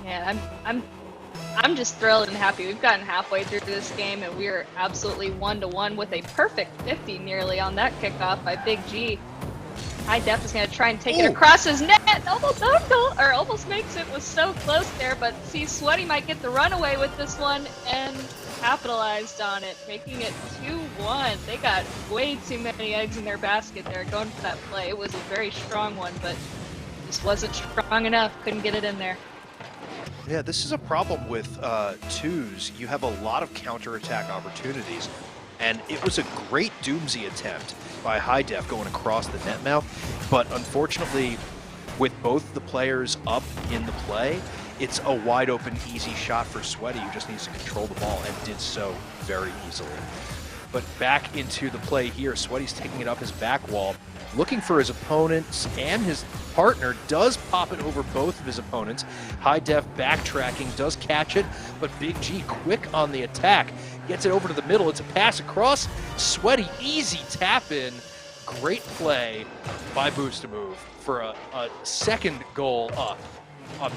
Speaker 3: Yeah, I'm just thrilled and happy. We've gotten halfway through this game, and we're absolutely 1-1 with a perfect 50 nearly on that kickoff by Big G. High Def is going to try and take it across his net. Almost or almost makes it. Was so close there, but see, Sweaty might get the runaway with this one and capitalized on it, making it 2-1. They got way too many eggs in their basket there going for that play. It was a very strong one, but just wasn't strong enough. Couldn't get it in there.
Speaker 2: Yeah, this is a problem with twos. You have a lot of counterattack opportunities, and it was a great Doomsy attempt by High Def going across the net mouth, but unfortunately, with both the players up in the play, it's a wide open, easy shot for Sweaty, who just needs to control the ball, and did so very easily. But back into the play here, Sweaty's taking it up his back wall, looking for his opponents, and his partner does pop it over both of his opponents. High Def backtracking, does catch it, but Big G quick on the attack, gets it over to the middle. It's a pass across. Sweaty, easy tap in. Great play by Boost-A-Move for a second goal up on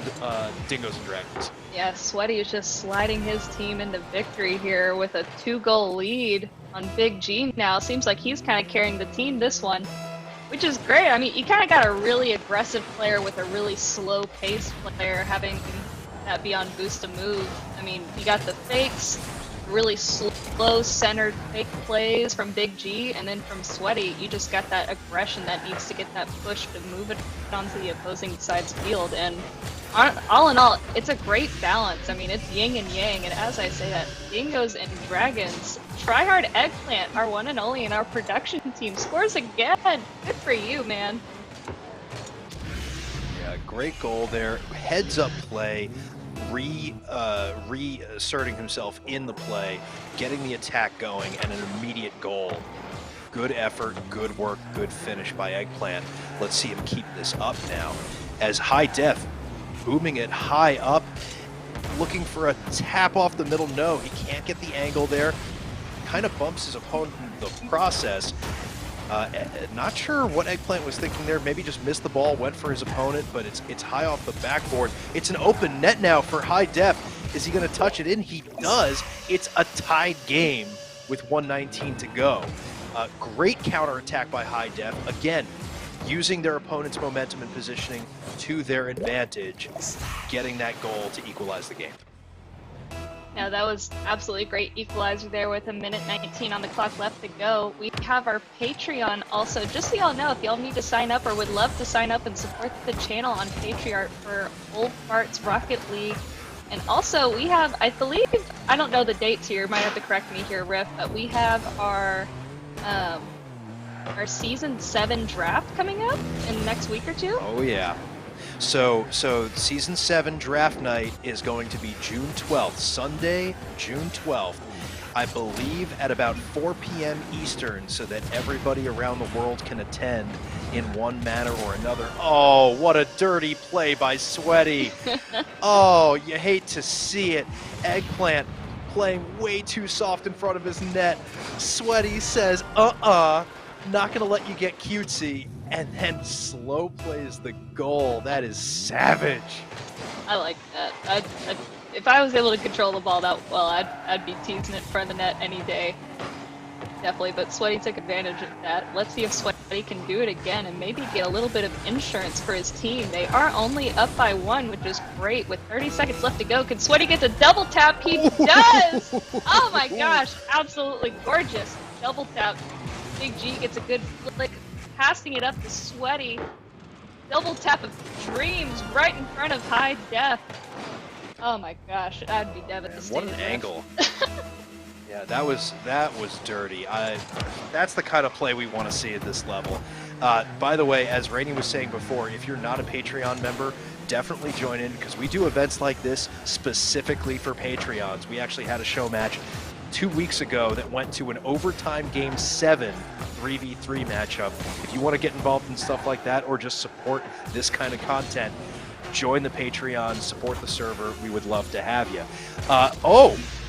Speaker 2: Dingoes and Dragons.
Speaker 3: Yeah, Sweaty is just sliding his team into victory here with a 2-goal lead on Big G now. Seems like he's kind of carrying the team this one, which is great. I mean, you kind of got a really aggressive player with a really slow-paced player having that be on Boost-A-Move. I mean, you got the fakes, really slow centered fake plays from Big G, and then from Sweaty, you just got that aggression that needs to get that push to move it onto the opposing side's field. And all in all, it's a great balance. I mean, it's yin and yang, and as I say that, Dingoes and Dragons, Tryhard Eggplant, our one and only in our production team, scores again. Good for you, man.
Speaker 2: Yeah, great goal there. Heads up play. Reasserting himself in the play, getting the attack going, and an immediate goal. Good effort, good work, good finish by Eggplant. Let's see him keep this up now. As High Def, booming it high up, looking for a tap off the middle. No, he can't get the angle there. Kind of bumps his opponent in the process. Not sure what Eggplant was thinking there. Maybe just missed the ball, went for his opponent, but it's high off the backboard. It's an open net now for High Def. Is he going to touch it in? He does. It's a tied game with 1:19 to go. Great counterattack by High Def. Again, using their opponent's momentum and positioning to their advantage, getting that goal to equalize the game.
Speaker 3: Yeah, that was absolutely great equalizer there with 1:19 on the clock left to go. We have our Patreon also. Just so y'all know, if y'all need to sign up or would love to sign up and support the channel on Patreon for Old Farts Rocket League. And also, we have, I believe, I don't know the dates here, you might have to correct me here, Riff, but we have our Season 7 draft coming up in the next week or two.
Speaker 2: Oh, yeah. So Season 7 draft night is going to be June 12th, Sunday, June 12th, I believe at about 4 p.m. Eastern, so that everybody around the world can attend in one manner or another. Oh, what a dirty play by Sweaty. Oh, you hate to see it. Eggplant playing way too soft in front of his net. Sweaty says, not gonna let you get cutesy, and then slow plays the goal. That is savage.
Speaker 3: I like that. If I was able to control the ball that well, I'd be teasing it in front of the net any day. Definitely, but Sweaty took advantage of that. Let's see if Sweaty can do it again and maybe get a little bit of insurance for his team. They are only up by 1, which is great. With 30 seconds left to go, can Sweaty get the double tap? He does! Oh my gosh, absolutely gorgeous. Double tap. Big G gets a good flick, passing it up to Sweaty. Double tap of dreams right in front of High Def. Oh my gosh, I'd be devastated.
Speaker 2: Man, what an angle. Yeah, that was dirty. That's the kind of play we want to see at this level. By the way, as Rainey was saying before, if you're not a Patreon member, definitely join in because we do events like this specifically for Patreons. We actually had a show match 2 weeks ago that went to an overtime game 7 3v3 matchup. If you want to get involved in stuff like that or just support this kind of content, join the Patreon, support the server. We would love to have you.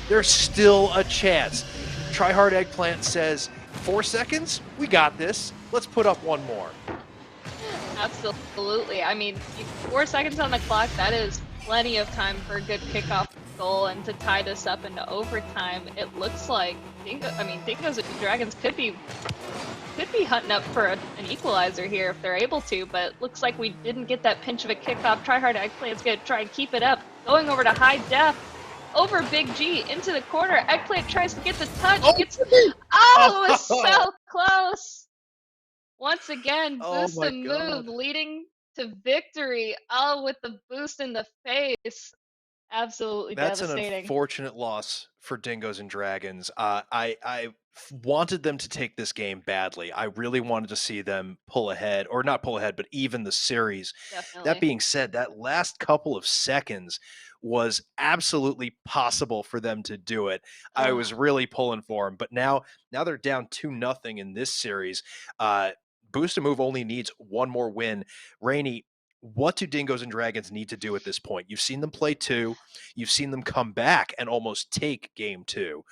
Speaker 2: There's still a chance. Tryhard Eggplant says, 4 seconds? We got this. Let's put up one more.
Speaker 3: Absolutely. I mean, 4 seconds on the clock, that is plenty of time for a good kickoff goal and to tie this up into overtime. It looks like Dingoes and Dragons could be hunting up for an equalizer here if they're able to, but it looks like we didn't get that pinch of a kickoff. Tryhard Eggplant's gonna try and keep it up. Going over to high def. Over Big G into the corner. Eggplant tries to get the touch. It was so close. Once again, boost and move leading to victory. Oh, with the boost in the face. Absolutely devastating.
Speaker 2: That's an unfortunate loss for Dingoes and Dragons. I wanted them to take this game badly. I really wanted to see them pull ahead, or not pull ahead, but even the series.
Speaker 3: Definitely.
Speaker 2: That being said, that last couple of seconds was absolutely possible for them to do it. I was really pulling for them, but now they're down 2-0 in this series. Boost and Move only needs one more win. Rainey, what do Dingoes and Dragons need to do at this point? You've seen them play 2. You've seen them come back and almost take game 2.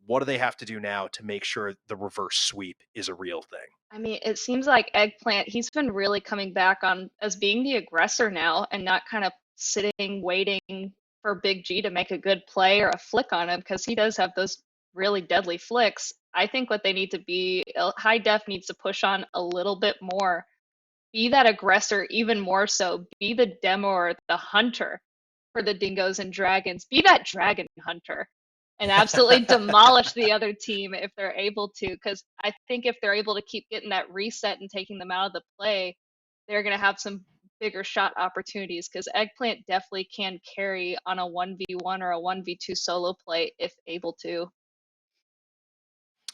Speaker 2: What do they have to do now to make sure the reverse sweep is a real thing?
Speaker 3: I mean, it seems like Eggplant, he's been really coming back on as being the aggressor now and not kind of sitting, waiting for Big G to make a good play or a flick on him, because he does have those really deadly flicks. I think what they need to be, high def needs to push on a little bit more. Be that aggressor even more so. Be the demo or the hunter for the Dingoes and Dragons. Be that dragon hunter and absolutely demolish the other team if they're able to, because I think if they're able to keep getting that reset and taking them out of the play, they're going to have some bigger shot opportunities, because Eggplant definitely can carry on a 1v1 or a 1v2 solo play if able to.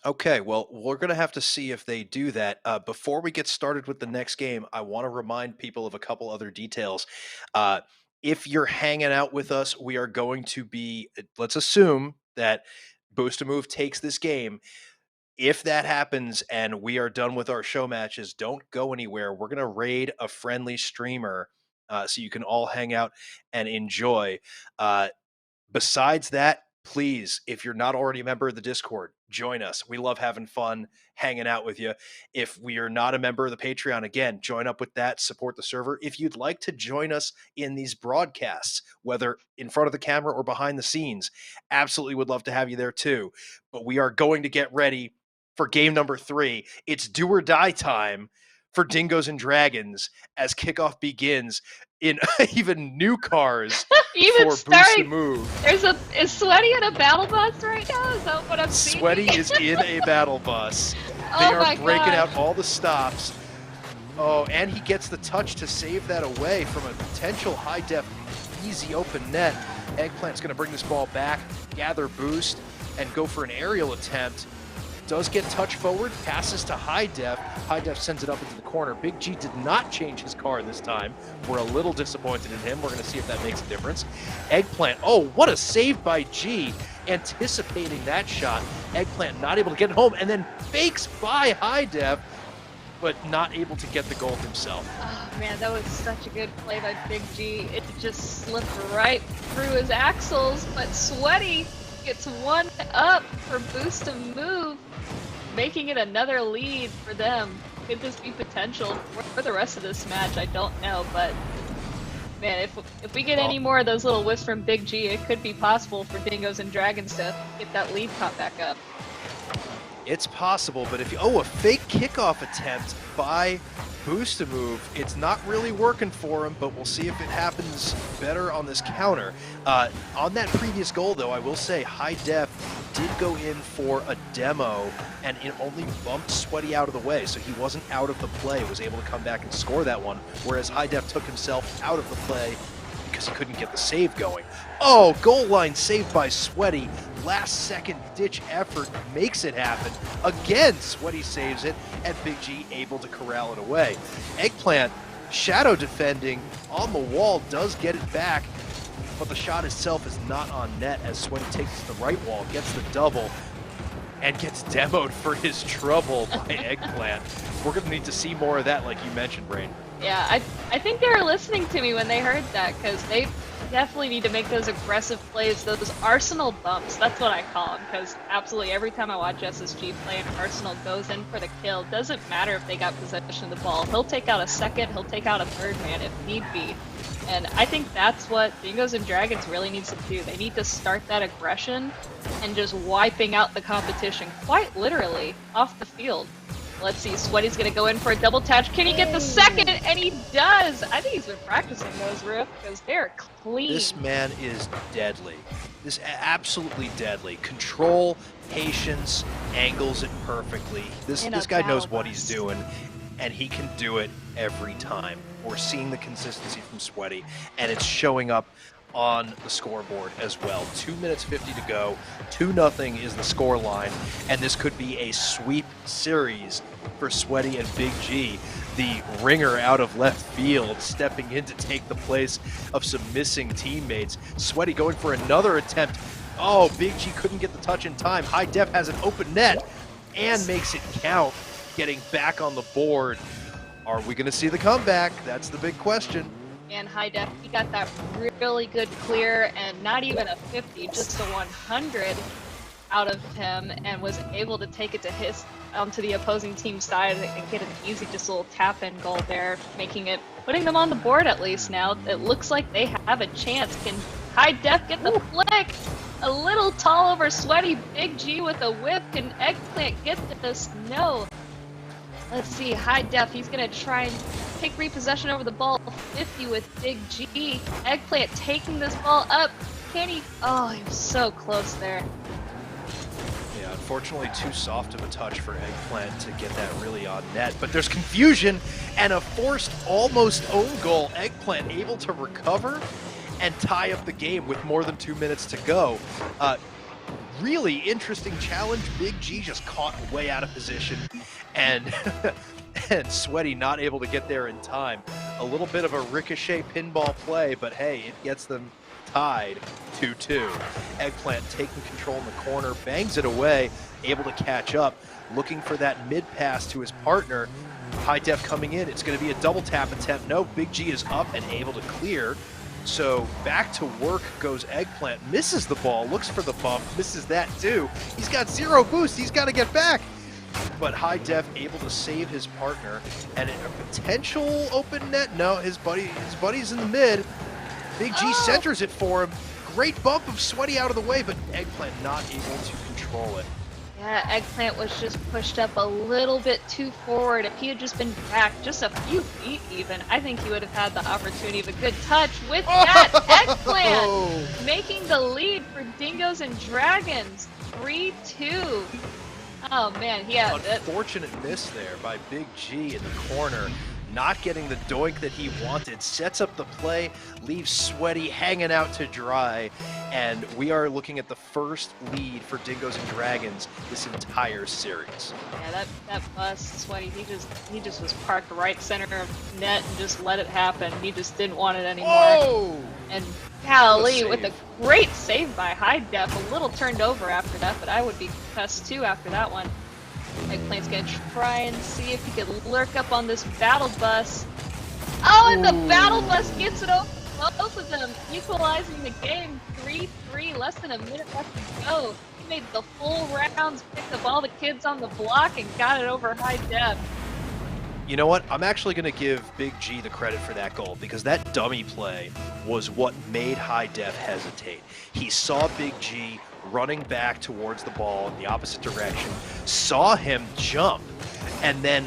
Speaker 2: Okay, well, we're going to have to see if they do that. Before we get started with the next game, I want to remind people of a couple other details. If you're hanging out with us, we are going to be, let's assume that Boost and Move takes this game. If that happens and we are done with our show matches, don't go anywhere. We're going to raid a friendly streamer so you can all hang out and enjoy. Besides that, please, if you're not already a member of the Discord, join us. We love having fun hanging out with you. If we are not a member of the Patreon, again, join up with that, support the server. If you'd like to join us in these broadcasts, whether in front of the camera or behind the scenes, absolutely would love to have you there too. But we are going to get ready for game number 3. It's do or die time for Dingoes and Dragons as kickoff begins in even new cars
Speaker 3: even
Speaker 2: for Boost and Move.
Speaker 3: Is Sweaty in a battle bus right now? Is that what I'm seeing?
Speaker 2: Sweaty is in a battle bus. They are breaking out all the stops. Oh, and he gets the touch to save that away from a potential high-def easy open net. Eggplant's going to bring this ball back, gather boost, and go for an aerial attempt. Does get touch forward, passes to High Def. High Def sends it up into the corner. Big G did not change his car this time. We're a little disappointed in him. We're going to see if that makes a difference. Eggplant, oh, what a save by G. Anticipating that shot. Eggplant not able to get it home, and then fakes by High Def, but not able to get the goal himself.
Speaker 3: Oh man, that was such a good play by Big G. It just slipped right through his axles, but Sweaty gets one up for Boost and Move, making it another lead for them. Could this be potential for the rest of this match? I don't know, but man, if we get any more of those little whiffs from Big G, it could be possible for Dingoes and Dragons to get that lead caught back up.
Speaker 2: It's possible, but if you, a fake kickoff attempt by Boost and Move, it's not really working for him, but we'll see if it happens better on this counter. On that previous goal, though, I will say High Def did go in for a demo, and it only bumped Sweaty out of the way, so he wasn't out of the play, was able to come back and score that one, whereas High Def took himself out of the play because he couldn't get the save going. Oh, goal line saved by Sweaty. Last second ditch effort makes it happen. Again, Sweaty saves it, and Big G able to corral it away. Eggplant, shadow defending on the wall, does get it back, but the shot itself is not on net as Sweaty takes the right wall, gets the double, and gets demoed for his trouble by Eggplant. We're going to need to see more of that, like you mentioned, Brain.
Speaker 3: Yeah, I think they were listening to me when they heard that, because they definitely need to make those aggressive plays, those Arsenal bumps. That's what I call them, because absolutely every time I watch SSG play and Arsenal goes in for the kill, doesn't matter if they got possession of the ball. He'll take out a second, he'll take out a third man if need be. And I think that's what Dingoes and Dragons really needs to do. They need to start that aggression and just wiping out the competition, quite literally, off the field. Let's see, Sweaty's going to go in for a double touch. Can he get the second? And he does! I think he's been practicing those, Riff, because they're clean.
Speaker 2: This man is deadly. This absolutely deadly. Control, patience, angles it perfectly. This guy knows what he's doing, and he can do it every time. We're seeing the consistency from Sweaty, and it's showing up on the scoreboard as well. 2 minutes 50 to go. 2-0 is the score line, and this could be a sweep series for Sweaty and Big G. The ringer out of left field stepping in to take the place of some missing teammates. Sweaty going for another attempt. Oh, Big G couldn't get the touch in time. High Def has an open net and makes it count, getting back on the board. Are we going to see the comeback? That's the big question.
Speaker 3: And High Def, he got that really good clear, and not even a 50, just a 100 out of him, and was able to take it to his onto the opposing team side and get an easy, just a little tap-in goal there, putting them on the board at least now. It looks like they have a chance. Can High Def get the flick? A little tall over Sweaty. Big G with a whip. Can Eggplant get this? No. Let's see, High Def, he's going to try and take repossession over the ball. 50 with Big G. Eggplant taking this ball up. Can he? Oh, he was so close there.
Speaker 2: Yeah, unfortunately too soft of a touch for Eggplant to get that really on net. But there's confusion and a forced almost own goal. Eggplant able to recover and tie up the game with more than 2 minutes to go. Really interesting challenge. Big G just caught way out of position, and and Sweaty not able to get there in time. A little bit of a ricochet pinball play, but hey, it gets them tied 2-2. Eggplant taking control in the corner, bangs it away, able to catch up, looking for that mid pass to his partner. High Def coming in. It's going to be a double tap attempt. No, Big G is up and able to clear. So back to work goes Eggplant, misses the ball, looks for the bump, misses that too. He's got zero boost, he's got to get back. But High Def able to save his partner, and a potential open net. No, his buddy's in the mid. Big G centers it for him. Great bump of Sweaty out of the way, but Eggplant not able to control it.
Speaker 3: Yeah, Eggplant was just pushed up a little bit too forward. If he had just been back just a few feet even, I think he would have had the opportunity of a good touch. With that, Eggplant making the lead for Dingoes and Dragons. 3-2. Oh man, yeah.
Speaker 2: Unfortunate miss there by Big G in the corner. Not getting the doink that he wanted. Sets up the play, leaves Sweaty hanging out to dry, and we are looking at the first lead for Dingoes and Dragons this entire series.
Speaker 3: Yeah, that bust, Sweaty, he just was parked right center of net and just let it happen. He just didn't want it anymore.
Speaker 2: Whoa!
Speaker 3: And golly, with a great save by High Def, a little turned over after that, but I would be cussed too after that one. Eggplant's gonna try and see if he could lurk up on this battle bus. Oh, and the battle bus gets it over both of them, equalizing the game. 3-3, less than a minute left to go. He made the full rounds, picked up all the kids on the block, and got it over High Def.
Speaker 2: You know what? I'm actually going to give Big G the credit for that goal, because that dummy play was what made High Def hesitate. He saw Big G running back towards the ball in the opposite direction, saw him jump, and then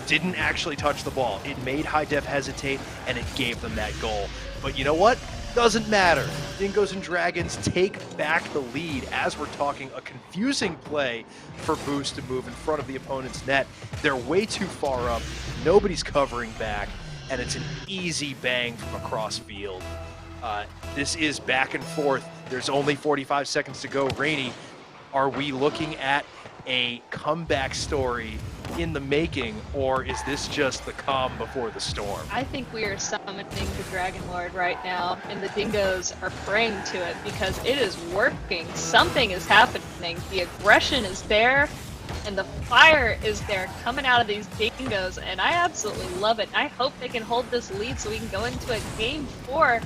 Speaker 2: didn't actually touch the ball. It made High Def hesitate, and it gave them that goal. But you know what? Doesn't matter. Dingoes and Dragons take back the lead as we're talking a confusing play for Boost to move in front of the opponent's net. They're way too far up. Nobody's covering back, and it's an easy bang from across field. This is back and forth. There's only 45 seconds to go. Rainey, are we looking at a comeback story in the making, or is this just the calm before the storm?
Speaker 3: I think we are summoning the Dragon Lord right now, and the dingoes are praying to it because it is working. Something is happening. The aggression is there, and the fire is there coming out of these dingoes, and I absolutely love it. I hope they can hold this lead so we can go into a game 4.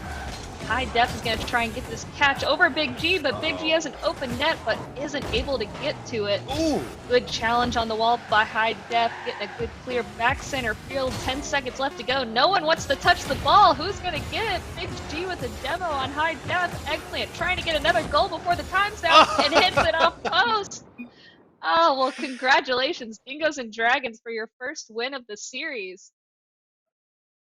Speaker 3: High Def is going to try and get this catch over Big G, but Big G has an open net but isn't able to get to it.
Speaker 2: Ooh.
Speaker 3: Good challenge on the wall by High Def, getting a good clear back center field. 10 seconds left to go. No one wants to touch the ball. Who's going to get it? Big G with a demo on High Def. Eggplant trying to get another goal before the time's out and hits it off post. Oh, well, congratulations, Dingoes and Dragons, for your first win of the series.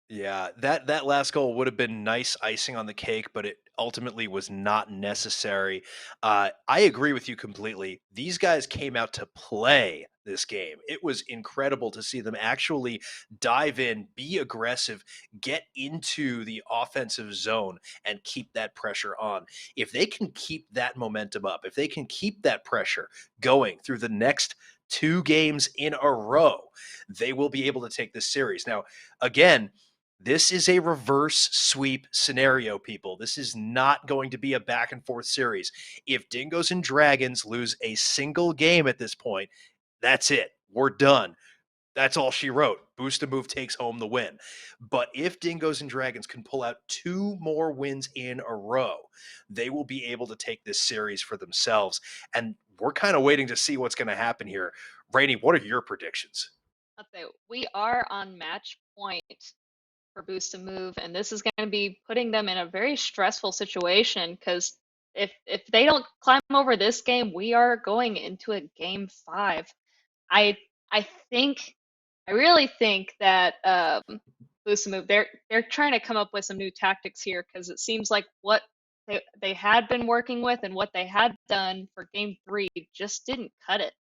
Speaker 2: Yeah, that last goal would have been nice icing on the cake, but it ultimately was not necessary. I agree with you completely. These guys came out to play this game. It was incredible to see them actually dive in, be aggressive, get into the offensive zone, and keep that pressure on. If they can keep that momentum up, if they can keep that pressure going through the next 2 games in a row, they will be able to take this series. Now, again, this is a reverse sweep scenario, people. This is not going to be a back and forth series. If Dingoes and Dragons lose a single game at this point, that's it. We're done. That's all she wrote. Boost a Move takes home the win. But if Dingoes and Dragons can pull out 2 more wins in a row, they will be able to take this series for themselves. And we're kind of waiting to see what's going to happen here. Rainey, what are your predictions?
Speaker 3: I'll say we are on match point for Boost and Move, and this is going to be putting them in a very stressful situation because if they don't climb over this game, we are going into a game 5. I I think I really think that Boost and Move they're trying to come up with some new tactics here because it seems like what they had been working with and what they had done for game 3 just didn't cut it.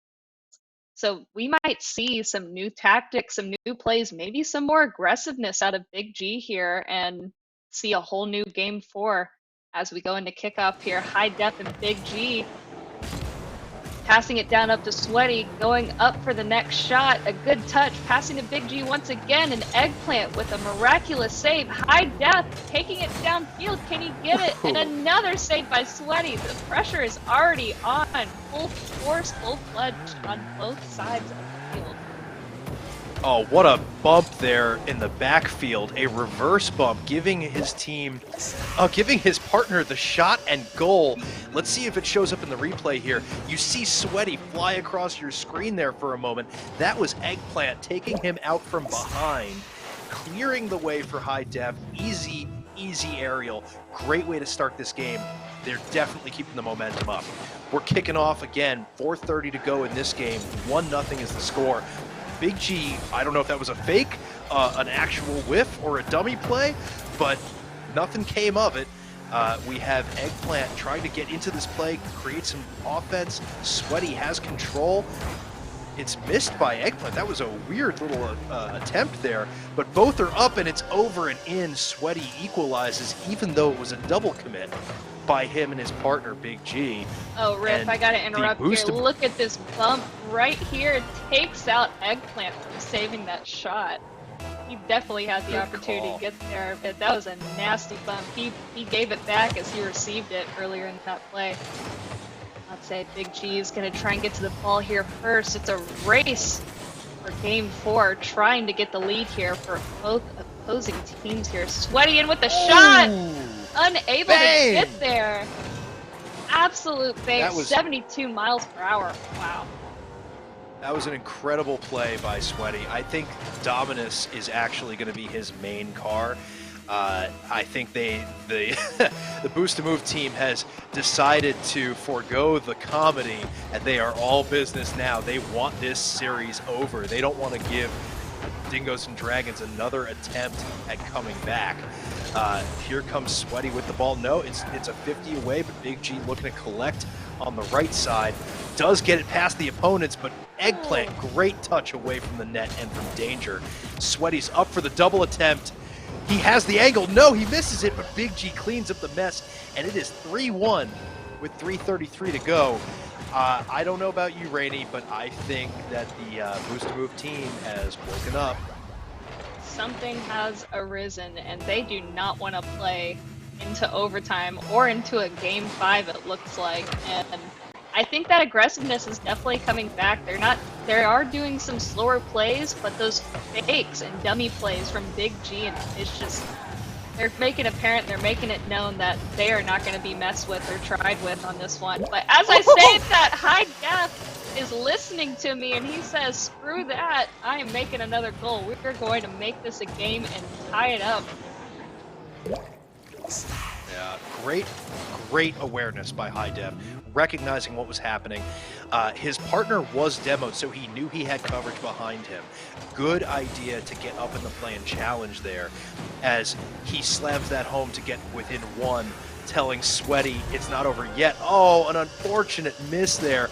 Speaker 3: So we might see some new tactics, some new plays, maybe some more aggressiveness out of Big G here and see a whole new game 4 as we go into kickoff here. High Def and Big G passing it down up to Sweaty, going up for the next shot. A good touch, passing to Big G once again. An Eggplant with a miraculous save. High Def taking it downfield. Can he get it? And another save by Sweaty. The pressure is already on. Full force, full-fledged on both sides of the field.
Speaker 2: Oh, what a bump there in the backfield. A reverse bump, giving his partner the shot and goal. Let's see if it shows up in the replay here. You see Sweaty fly across your screen there for a moment. That was Eggplant taking him out from behind, clearing the way for High Def. Easy aerial. Great way to start this game. They're definitely keeping the momentum up. We're kicking off again. 4:30 to go in this game. 1-0 is the score. Big G, I don't know if that was a fake, an actual whiff, or a dummy play, but nothing came of it. We have Eggplant trying to get into this play, create some offense. Sweaty has control. It's missed by Eggplant. That was a weird little attempt there, but both are up and it's over and in. Sweaty equalizes, even though it was a double commit by him and his partner, Big G.
Speaker 3: Oh, Riff, I gotta interrupt here. Look at this bump right here. It takes out Eggplant from saving that shot. He definitely had the opportunity to get there, but that was a nasty bump. He gave it back as he received it earlier in that play. I'd say Big G is going to try and get to the ball here first. It's a race for game 4, trying to get the lead here for both opposing teams here. Sweaty in with the shot! Unable to get there. Absolute fake, 72 miles per hour. Wow.
Speaker 2: That was an incredible play by Sweaty. I think Dominus is actually going to be his main car. I think the Boost and Move team has decided to forego the comedy, and they are all business now. They want this series over. They don't want to give Dingoes and Dragons another attempt at coming back. Here comes Sweaty with the ball. No, it's a 50 away, but Big G looking to collect on the right side. Does get it past the opponents, but Eggplant, great touch away from the net and from danger. Sweaty's up for the double attempt. He has the angle. No, he misses it, but Big G cleans up the mess, and it is 3-1 with 3:33 to go. I don't know about you, Rainey, but I think that the Boost to Move team has woken up.
Speaker 3: Something has arisen, and they do not want to play into overtime or into a game 5, it looks like. And I think that aggressiveness is definitely coming back. They are doing some slower plays, but those fakes and dummy plays from Big G, and it's just, they're making it known that they are not going to be messed with or tried with on this one. But as I say that, High Def is listening to me, and he says, screw that, I am making another goal. We're going to make this a game and tie it up.
Speaker 2: Yeah, great awareness by High Def, recognizing what was happening. His partner was demoed, so he knew he had coverage behind him. Good idea to get up in the play and challenge there, as he slams that home to get within 1, telling Sweaty it's not over yet. Oh, an unfortunate miss there.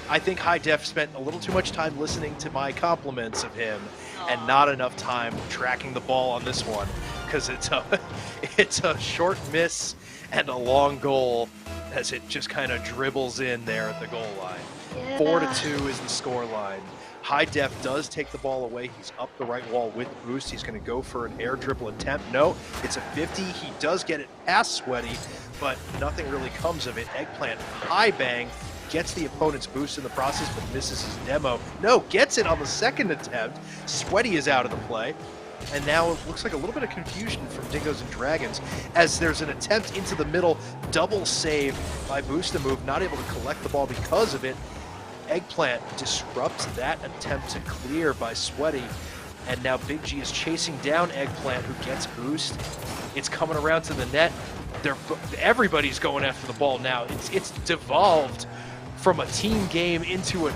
Speaker 2: I think High Def spent a little too much time listening to my compliments of him and not enough time tracking the ball on this one, because it's a short miss and a long goal as it just kind of dribbles in there at the goal line.
Speaker 3: Yeah.
Speaker 2: 4-2 is the score line. High Def does take the ball away. He's up the right wall with Boost. He's going to go for an air dribble attempt. No, it's a 50. He does get it past Sweaty, but nothing really comes of it. Eggplant high bang, gets the opponent's Boost in the process, but misses his demo. No, gets it on the second attempt. Sweaty is out of the play. And now it looks like a little bit of confusion from Dingoes and Dragons, as there's an attempt into the middle, double save by Boost to Move, not able to collect the ball because of it. Eggplant disrupts that attempt to clear by Sweaty, and now Big G is chasing down Eggplant, who gets Boost. It's coming around to the net. Everybody's going after the ball now. It's devolved from a team game into a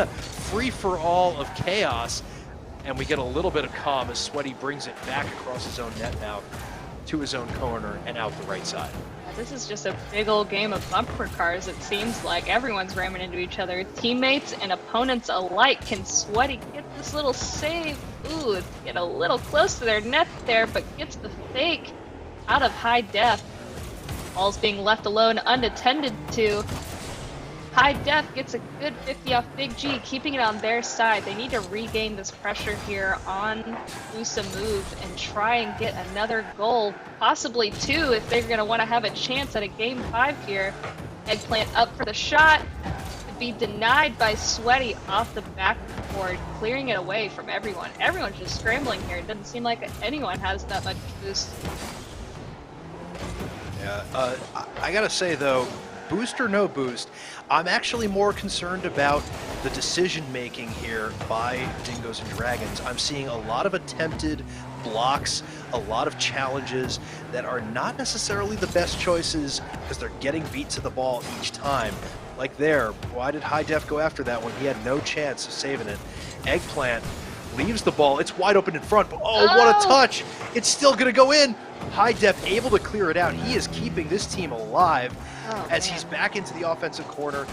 Speaker 2: free-for-all of chaos. And we get a little bit of calm as Sweaty brings it back across his own net now to his own corner and out the right side.
Speaker 3: This is just a big old game of bumper cars. It seems like everyone's ramming into each other. Teammates and opponents alike. Can Sweaty get this little save? Ooh, get a little close to their net there, but gets the fake out of High Def. Ball's being left alone, unattended to. High Def gets a good 50 off Big G, keeping it on their side. They need to regain this pressure here on Boost to Move and try and get another goal, possibly 2 if they're going to want to have a chance at a game 5 here. Eggplant up for the shot, to be denied by Sweaty off the backboard, clearing it away from everyone. Everyone's just scrambling here. It doesn't seem like anyone has that much boost.
Speaker 2: Yeah, I gotta say though, Boost or no Boost, I'm actually more concerned about the decision-making here by Dingoes and Dragons. I'm seeing a lot of attempted blocks, a lot of challenges that are not necessarily the best choices because they're getting beat to the ball each time. Like there, why did High Def go after that when he had no chance of saving it? Eggplant leaves the ball. It's wide open in front, but oh, what a touch! It's still going to go in. High Def able to clear it out. He is keeping this team alive as he's back into the offensive corner,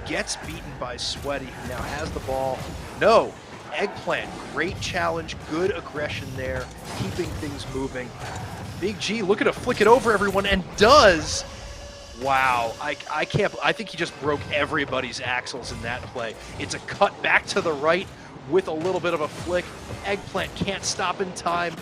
Speaker 2: gets beaten by Sweaty, who now has the ball. No, Eggplant, great challenge, good aggression there, keeping things moving. Big G looking to flick it over everyone, and does. Wow, I think he just broke everybody's axles in that play. It's a cut back to the right with a little bit of a flick. Eggplant can't stop in time.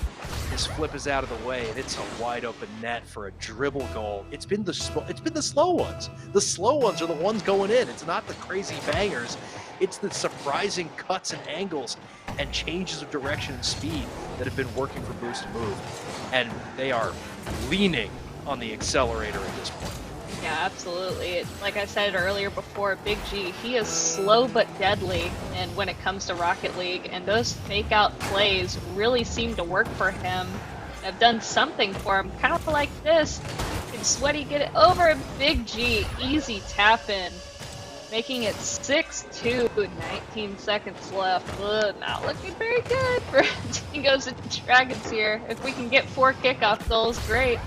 Speaker 2: His flip is out of the way, and it's a wide open net for a dribble goal. It's been the slow ones. The slow ones are the ones going in. It's not the crazy bangers. It's the surprising cuts and angles and changes of direction and speed that have been working for Boost to Move. And they are leaning on the accelerator at this point.
Speaker 3: Yeah, absolutely. Like I said earlier before, Big G, he is slow but deadly and when it comes to Rocket League, and those fake out plays really seem to work for him. Have done something for him, kind of like this. Can Sweaty get it over? And Big G, easy tap in, making it 6-2, 19 seconds left. Not looking very good for Dingoes and Dragons here. If we can get 4 kickoff goals, great.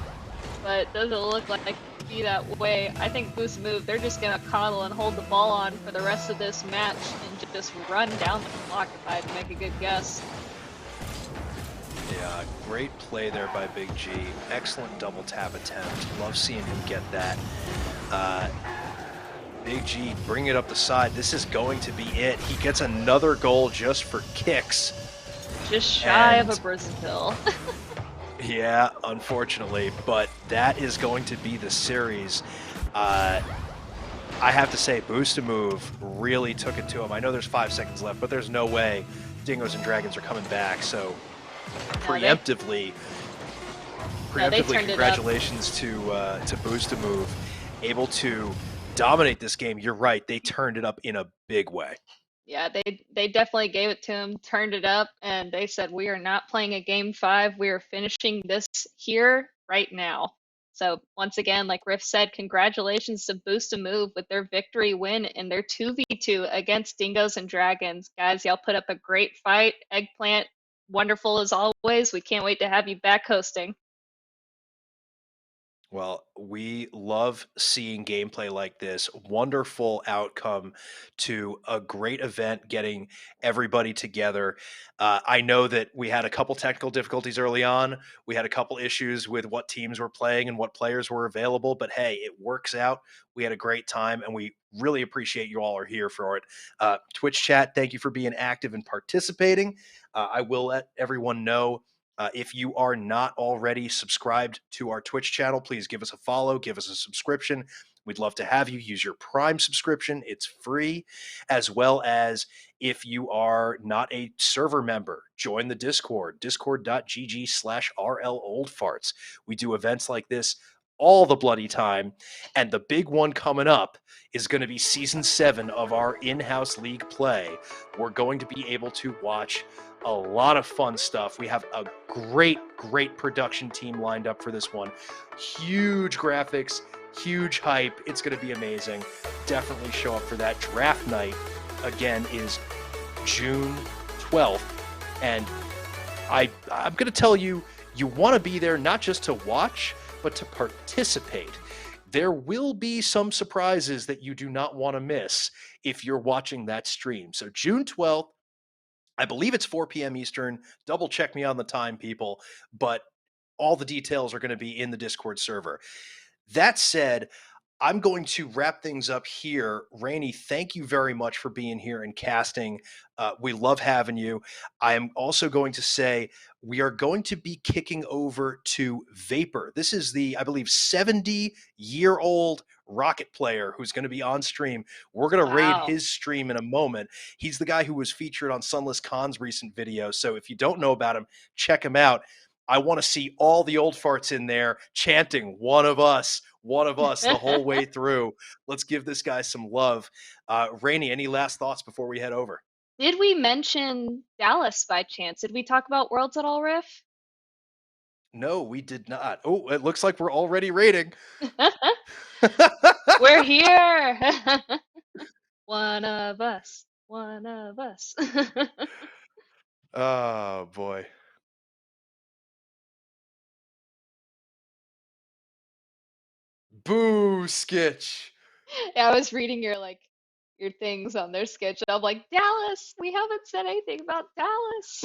Speaker 3: But it doesn't look like be that way. I think Boost Move, they're just gonna coddle and hold the ball on for the rest of this match and just run down the clock if I had to make a good guess.
Speaker 2: Yeah, great play there by Big G. Excellent double tap attempt. Love seeing him get that. Uh, Big G bring it up the side. This is going to be it. He gets another goal just for kicks.
Speaker 3: Just shy of a
Speaker 2: And
Speaker 3: Brazil.
Speaker 2: yeah, unfortunately, but that is going to be the series. I have to say, Boost a Move really took it to him. I know there's 5 seconds left, but there's no way Dingoes and Dragons are coming back. So
Speaker 3: No, they
Speaker 2: preemptively,
Speaker 3: turned it up.
Speaker 2: congratulations to Boost a Move, able to dominate this game. You're right, they turned it up in a big way.
Speaker 3: Yeah, they definitely gave it to him, turned it up, and they said we are not playing a game 5. We are finishing this here right now. So once again, like Riff said, congratulations to Boost a Move with their victory win in their 2v2 against Dingoes and Dragons. Guys, y'all put up a great fight. Eggplant, wonderful as always. We can't wait to have you back hosting.
Speaker 2: Well, we love seeing gameplay like this. Wonderful outcome to a great event, getting everybody together. I know that we had a couple technical difficulties early on. We had a couple issues with what teams were playing and what players were available, but hey, it works out. We had a great time, and we really appreciate you all are here for it. Twitch chat, thank you for being active and participating. I will let everyone know if you are not already subscribed to our Twitch channel, please give us a follow, give us a subscription. We'd love to have you use your Prime subscription. It's free. As well as if you are not a server member, join the Discord, discord.gg/RLOldfarts. We do events like this all the bloody time. And the big one coming up is going to be season 7 of our in-house league play. We're going to be able to watch a lot of fun stuff. We have a great production team lined up for this one. Huge graphics, huge hype. It's going to be amazing. Definitely show up for that. Draft night, again, is June 12th. And I'm going to tell you, you want to be there not just to watch, but to participate. There will be some surprises that you do not want to miss if you're watching that stream. So June 12th, I believe it's 4 p.m. Eastern. Double check me on the time, people. But all the details are going to be in the Discord server. That said, I'm going to wrap things up here. Rainey, thank you very much for being here and casting. We love having you. I am also going to say we are going to be kicking over to Vapor. This is the, I believe, 70-year-old Rocket player who's going to be on stream. We're going to raid
Speaker 3: Wow.
Speaker 2: his stream in a moment. He's the guy who was featured on Sunless Khan's recent video. So if you don't know about him, check him out. I want to see all the old farts in there chanting one of us the whole way through. Let's give this guy some love. Rainey, any last thoughts before we head over?
Speaker 3: Did we mention Dallas by chance? Did we talk about Worlds at all, Riff?
Speaker 2: No, we did not. Oh, it looks like we're already rating.
Speaker 3: We're here. One of us. One of us.
Speaker 2: Oh, boy. Boo, Skitch.
Speaker 3: Yeah, I was reading your things on their sketch. And I'm like, Dallas, we haven't said anything about Dallas.